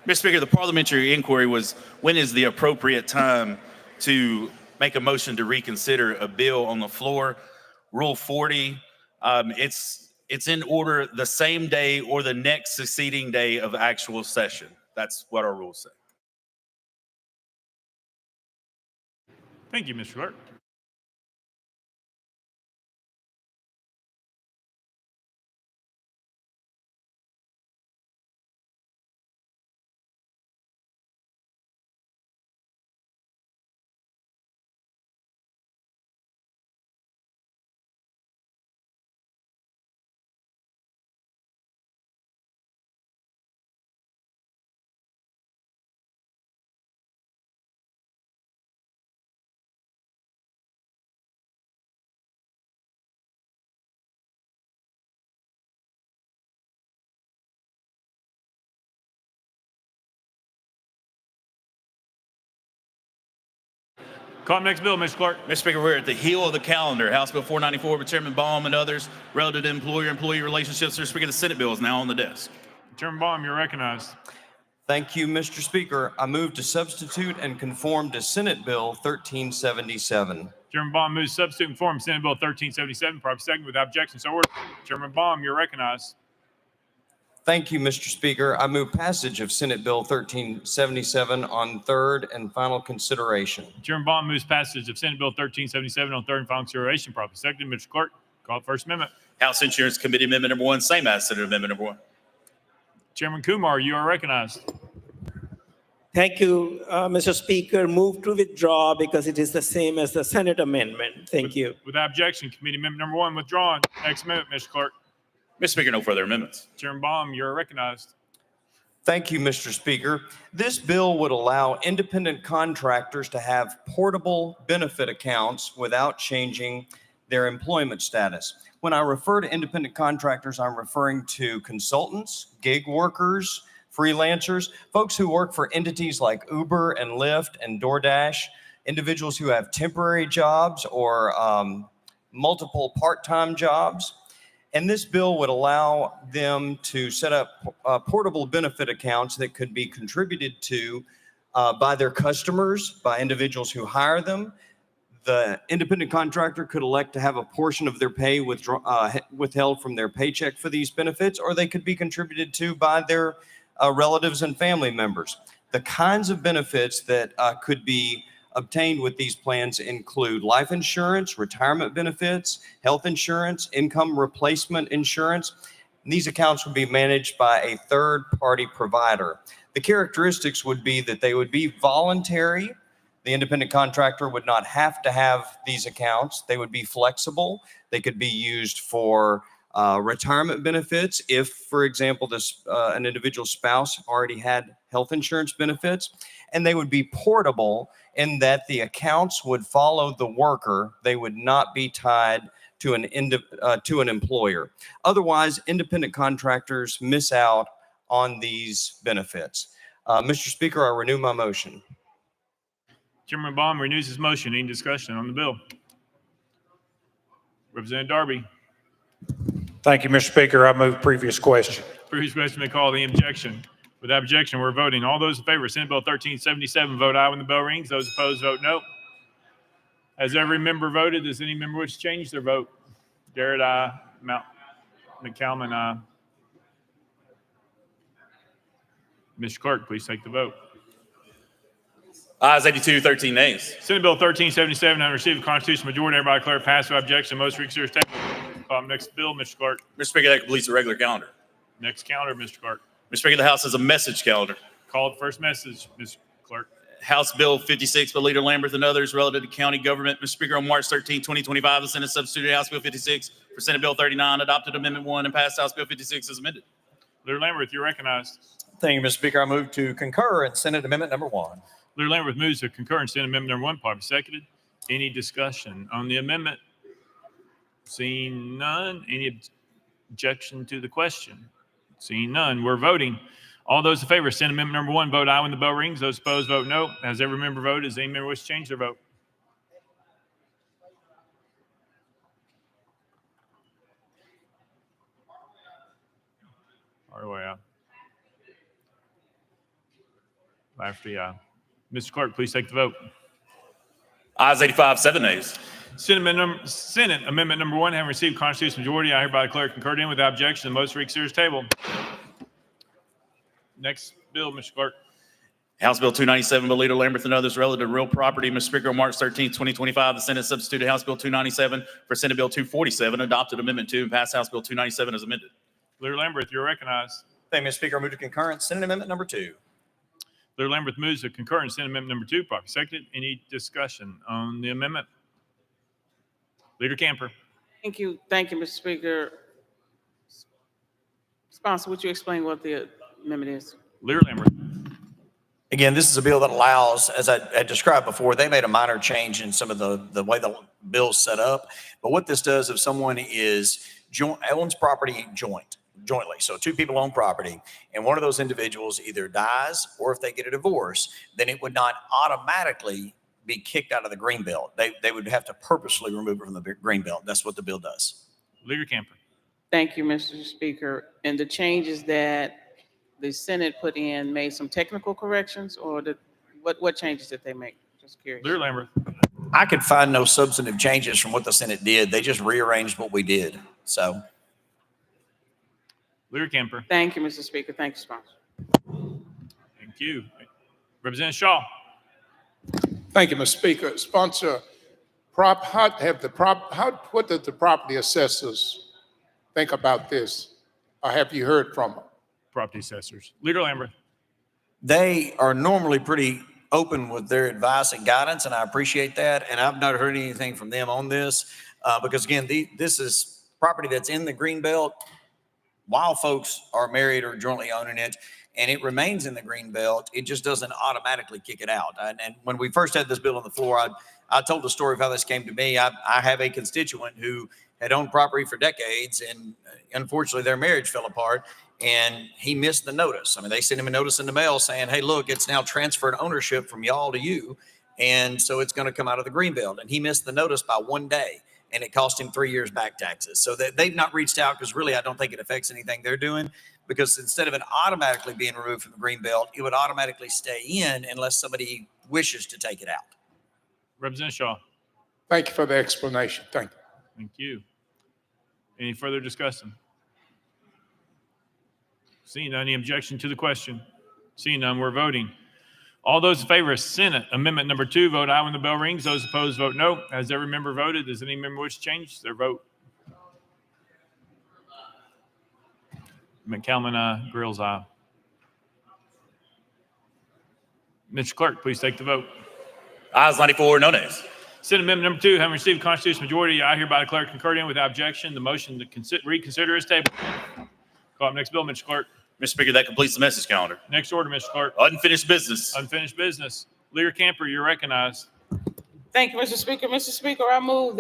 E: Mr. Speaker, the parliamentary inquiry was when is the appropriate time to make a motion to reconsider a bill on the floor. Rule 40, it's in order the same day or the next succeeding day of actual session. That's what our rules say.
A: Thank you, Mr. Clerk. Call the next bill, Mr. Clerk.
E: Mr. Speaker, we're at the heel of the calendar. House Bill 494 with Chairman Baum and others relative to employer-employee relationships. Mr. Speaker, the Senate bill is now on the desk.
A: Chairman Baum, you're recognized.
X: Thank you, Mr. Speaker. I move to substitute and conform to Senate Bill 1377.
A: Chairman Baum moves substitute and form Senate Bill 1377. Proper second without objection. So ordered. Chairman Baum, you're recognized.
X: Thank you, Mr. Speaker. I move passage of Senate Bill 1377 on third and final consideration.
A: Chairman Baum moves passage of Senate Bill 1377 on third and final consideration. Proper second. Mr. Clerk, call the First Amendment.
E: House Insurance Committee Amendment number 1, same as Senate Amendment number 1.
A: Chairman Kumar, you are recognized.
P: Thank you, Mr. Speaker. Move to withdraw because it is the same as the Senate amendment. Thank you.
A: Without objection, Committee Amendment number 1 withdrawn. Next amendment, Mr. Clerk.
E: Mr. Speaker, no further amendments.
A: Chairman Baum, you're recognized.
X: Thank you, Mr. Speaker. This bill would allow independent contractors to have portable benefit accounts without changing their employment status. When I refer to independent contractors, I'm referring to consultants, gig workers, freelancers, folks who work for entities like Uber and Lyft and DoorDash, individuals who have temporary jobs or multiple part-time jobs. And this bill would allow them to set up portable benefit accounts that could be contributed to by their customers, by individuals who hire them. The independent contractor could elect to have a portion of their pay withheld from their paycheck for these benefits, or they could be contributed to by their relatives and family members. The kinds of benefits that could be obtained with these plans include life insurance, retirement benefits, health insurance, income replacement insurance. And these accounts would be managed by a third-party provider. The characteristics would be that they would be voluntary. The independent contractor would not have to have these accounts. They would be flexible. They could be used for retirement benefits if, for example, an individual spouse already had health insurance benefits. And they would be portable in that the accounts would follow the worker. They would not be tied to an employer. Otherwise, independent contractors miss out on these benefits. Mr. Speaker, I renew my motion.
A: Chairman Baum renews his motion. Any discussion on the bill? Representative Darby.
G: Thank you, Mr. Speaker. I move previous question.
A: Previous question may call the objection. Without objection, we're voting. All those in favor of Senate Bill 1377 vote aye when the bell rings. Those opposed vote no. Has every member voted? Does any member wish to change their vote? Garrett, aye. McCalman, aye. Mr. Clerk, please take the vote.
E: Ayes 82, 13 nays.
A: Senate Bill 1377 having received a constitutional majority, everybody declare it passed without objection. Most reconsider is tabled. Next bill, Mr. Clerk.
E: Mr. Speaker, that completes the regular calendar.
A: Next calendar, Mr. Clerk.
E: Mr. Speaker, the House has a message calendar.
A: Call the first message, Mr. Clerk.
E: House Bill 56 by Leader Lamberth and others relative to county government. Mr. Speaker, on March 13, 2025, the Senate substituted House Bill 56 for Senate Bill 39, adopted Amendment 1, and passed House Bill 56 as amended.
A: Leader Lamberth, you're recognized.
Y: Thank you, Mr. Speaker. I move to concur in Senate Amendment number 1.
A: Leader Lamberth moves to concurrence in Amendment number 1, properly seconded. Any discussion on the amendment? Seeing none. Any objection to the question? Seeing none, we're voting. All those in favor of Senate Amendment number 1 vote aye when the bell rings. Those opposed vote no. Has every member voted? Does any member wish to change their vote? Our way out. 5 for the aye. Mr. Clerk, please take the vote.
E: Ayes 85, 7 nays.
A: Senate Amendment Number 1, having received constitutional majority, I hereby declare concurred in without objection. The motion reconsiders table. Next bill, Mr. Clerk.
E: House Bill 297 by Leader Lambert and others relative to real property. Mr. Speaker, on March 13, 2025, the Senate substituted House Bill 297 for Senate Bill 247, adopted Amendment 2, and passed House Bill 297 as amended.
A: Leader Lambert, you're recognized.
Y: Thank you, Mr. Speaker. I move to concurrence Senate Amendment Number 2.
A: Leader Lambert moves to concurrence Senate Amendment Number 2, properly seconded. Any discussion on the amendment? Leader Camper.
Q: Thank you, Mr. Speaker. Sponsor, would you explain what the amendment is?
A: Leader Lambert.
Y: Again, this is a bill that allows, as I had described before, they made a minor change in some of the way the bill's set up. But what this does, if someone owns property jointly, so two people own property, and one of those individuals either dies or if they get a divorce, then it would not automatically be kicked out of the green belt. They would have to purposely remove it from the green belt. That's what the bill does.
A: Leader Camper.
Q: Thank you, Mr. Speaker. And the changes that the Senate put in made some technical corrections, or what changes did they make? Just curious.
A: Leader Lambert.
Y: I could find no substantive changes from what the Senate did. They just rearranged what we did. So.
A: Leader Camper.
Q: Thank you, Mr. Speaker. Thank you, sponsor.
A: Thank you. Representative Shaw.
R: Thank you, Mr. Speaker. Sponsor, what does the property assessors think about this? Or have you heard from them?
A: Property assessors. Leader Lambert.
Y: They are normally pretty open with their advice and guidance, and I appreciate that. And I've not heard anything from them on this because, again, this is property that's in the green belt while folks are married or jointly owning it, and it remains in the green belt. It just doesn't automatically kick it out. And when we first had this bill on the floor, I told the story of how this came to me. I have a constituent who had owned property for decades, and unfortunately their marriage fell apart, and he missed the notice. I mean, they sent him a notice in the mail saying, hey, look, it's now transferred ownership from y'all to you, and so it's going to come out of the green belt. And he missed the notice by 1 day, and it cost him 3 years back taxes. So they've not reached out because really I don't think it affects anything they're doing, because instead of it automatically being removed from the green belt, it would automatically stay in unless somebody wishes to take it out.
A: Representative Shaw.
R: Thank you for the explanation. Thank you.
A: Thank you. Any further discussion? Seeing none, any objection to the question? Seeing none, we're voting. All those in favor of Senate Amendment Number 2, vote aye when the bell rings. Those opposed, vote no. Has every member voted? Does any member wish to change their vote? McCallum, aye. Grills, aye. Mr. Clerk, please take the vote.
E: Ayes 94, no nays.
A: Senate Amendment Number 2, having received constitutional majority, I hereby declare concurred in without objection. The motion to reconsider is tabled. Call up next bill, Mr. Clerk.
E: Mr. Speaker, that completes the message calendar.
A: Next order, Mr. Clerk.
E: Unfinished business.
A: Unfinished business. Leader Camper, you're recognized.
Q: Thank you, Mr. Speaker. Mr. Speaker, I move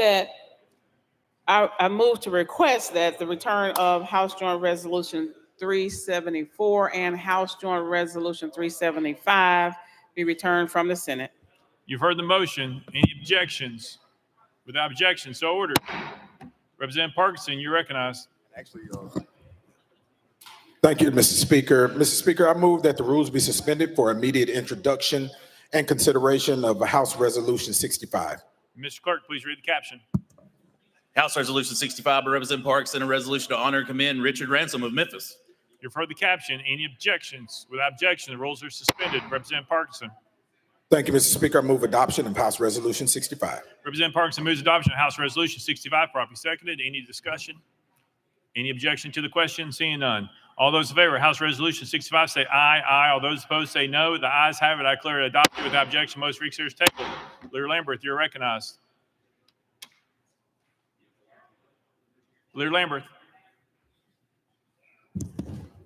Q: to request that the return of House Joint Resolution 374 and House Joint Resolution 375 be returned from the Senate.
A: You've heard the motion. Any objections? Without objection, so ordered. Representative Parkinson, you're recognized.
R: Thank you, Mr. Speaker. Mr. Speaker, I move that the rules be suspended for immediate introduction and consideration of House Resolution 65.
A: Mr. Clerk, please read the caption.
E: House Resolution 65 by Representative Parkinson, a resolution to honor and commend Richard Ransom of Memphis.
A: You've heard the caption. Any objections? Without objection, the rules are suspended. Representative Parkinson.
R: Thank you, Mr. Speaker. I move adoption of House Resolution 65.
A: Representative Parkinson moves adoption of House Resolution 65, properly seconded. Any discussion? Any objection to the question? Seeing none. All those in favor of House Resolution 65 say aye. Aye. All those opposed say no. The ayes have it. I declare it adopted without objection. Most reconsidered is tabled. Leader Lambert, you're recognized. Leader Lambert.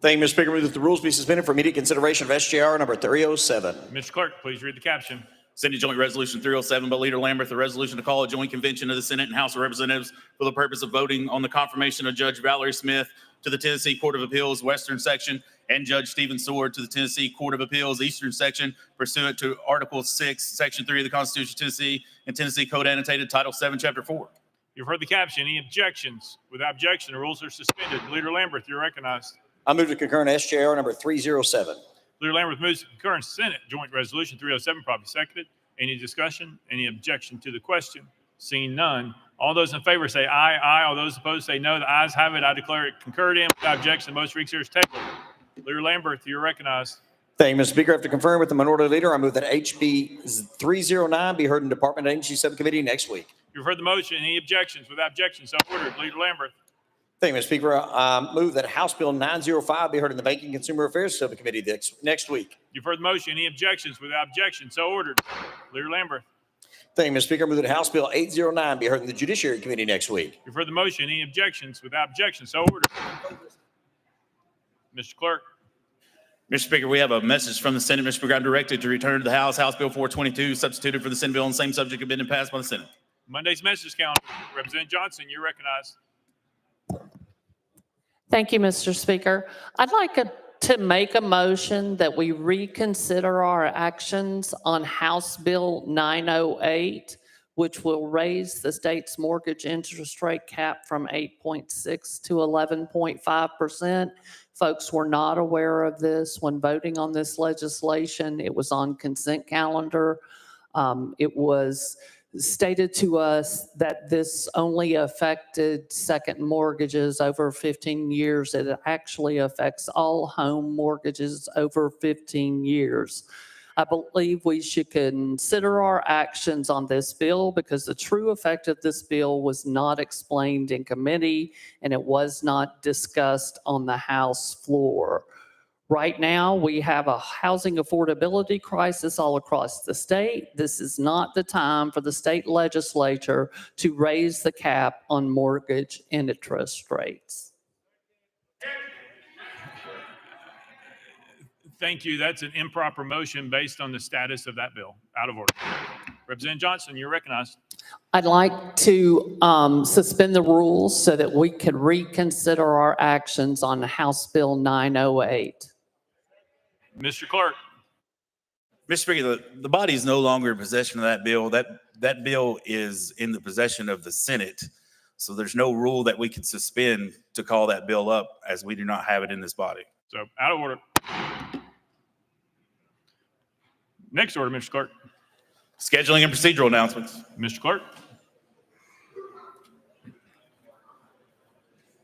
Y: Thank you, Mr. Speaker. Move that the rules be suspended for immediate consideration of SJR number 307.
A: Mr. Clerk, please read the caption.
E: Senate Joint Resolution 307 by Leader Lambert, the resolution to call a joint convention of the Senate and House of Representatives for the purpose of voting on the confirmation of Judge Valerie Smith to the Tennessee Court of Appeals Western Section and Judge Stephen Sword to the Tennessee Court of Appeals Eastern Section pursuant to Article 6, Section 3 of the Constitution of Tennessee and Tennessee Code Annotated Title 7, Chapter 4.
A: You've heard the caption. Any objections? Without objection, the rules are suspended. Leader Lambert, you're recognized.
Y: I move to concur in SJR number 307.
A: Leader Lambert moves to concurrence Senate Joint Resolution 307, properly seconded. Any discussion? Any objection to the question? Seeing none. All those in favor say aye. Aye. All those opposed say no. The ayes have it. I declare it concurred in without objection. The motion is tabled. Leader Lambert, you're recognized.
Y: Thank you, Mr. Speaker. After conferring with the minority leader, I move that HB 309 be heard in Department and Agency Subcommittee next week.
A: You've heard the motion. Any objections? Without objection, so ordered. Leader Lambert.
Y: Thank you, Mr. Speaker. I move that House Bill 905 be heard in the Banking and Consumer Affairs Subcommittee next week.
A: You've heard the motion. Any objections? Without objection, so ordered. Leader Lambert.
Y: Thank you, Mr. Speaker. I move that House Bill 809 be heard in the Judiciary Committee next week.
A: You've heard the motion. Any objections? Without objection, so ordered. Mr. Clerk.
E: Mr. Speaker, we have a message from the Senate. Mr. Speaker, I'm directed to return to the House Bill 422, substituted for the Senate bill on the same subject, have been and passed by the Senate.
A: Monday's message calendar. Representative Johnson, you're recognized.
S: Thank you, Mr. Speaker. I'd like to make a motion that we reconsider our actions on House Bill 908, which will raise the state's mortgage interest rate cap from 8.6 to 11.5%. Folks were not aware of this when voting on this legislation. It was on consent calendar. It was stated to us that this only affected second mortgages over 15 years. It actually affects all home mortgages over 15 years. I believe we should consider our actions on this bill because the true effect of this bill was not explained in committee and it was not discussed on the House floor. Right now, we have a housing affordability crisis all across the state. This is not the time for the state legislature to raise the cap on mortgage and interest rates.
A: Thank you. That's an improper motion based on the status of that bill. Out of order. Representative Johnson, you're recognized.
S: I'd like to suspend the rules so that we can reconsider our actions on House Bill 908.
A: Mr. Clerk.
E: Mr. Speaker, the body is no longer in possession of that bill. That bill is in the possession of the Senate. So there's no rule that we can suspend to call that bill up as we do not have it in this body.
A: So out of order. Next order, Mr. Clerk.
E: Scheduling and procedural announcements.
A: Mr. Clerk.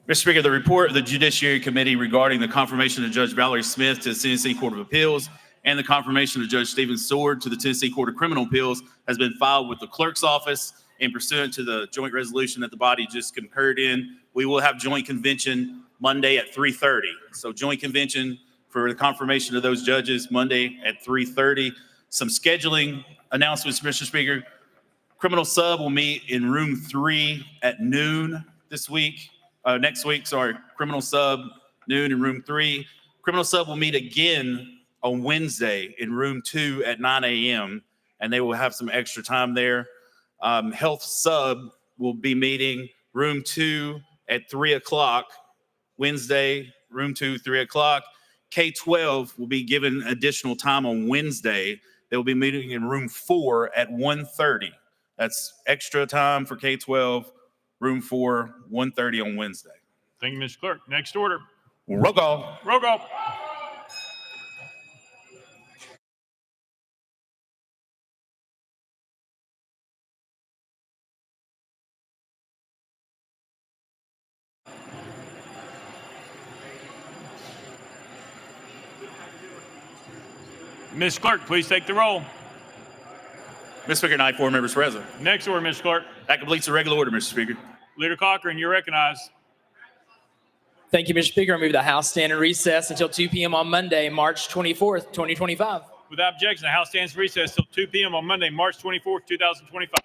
E: Mr. Speaker, the report of the Judiciary Committee regarding the confirmation of Judge Valerie Smith to the Tennessee Court of Appeals and the confirmation of Judge Stephen Sword to the Tennessee Court of Criminal Appeals has been filed with the clerk's office and pursuant to the joint resolution that the body just concurred in. We will have joint convention Monday at 3:30. So joint convention for the confirmation of those judges Monday at 3:30. Some scheduling announcements, Mr. Speaker. Criminal sub will meet in room 3 at noon next week. Criminal sub noon in room 3. Criminal sub will meet again on Wednesday in room 2 at 9 a.m. and they will have some extra time there. Health sub will be meeting room 2 at 3 o'clock. Wednesday, room 2, 3 o'clock. K-12 will be given additional time on Wednesday. They will be meeting in room 4 at 1:30. That's extra time for K-12, room 4, 1:30 on Wednesday.
A: Thank you, Mr. Clerk. Next order.
E: Roll call.
A: Roll call. Ms. Clerk, please take the roll.
E: Mr. Speaker, 94 members present.
A: Next order, Mr. Clerk.
E: That completes the regular order, Mr. Speaker.
A: Leader Cochran, you're recognized.
T: Thank you, Mr. Speaker. I move the House stand in recess until 2 p.m. on Monday, March 24th, 2025.
A: Without objection, the House stands in recess till 2 p.m. on Monday, March 24th, 2025.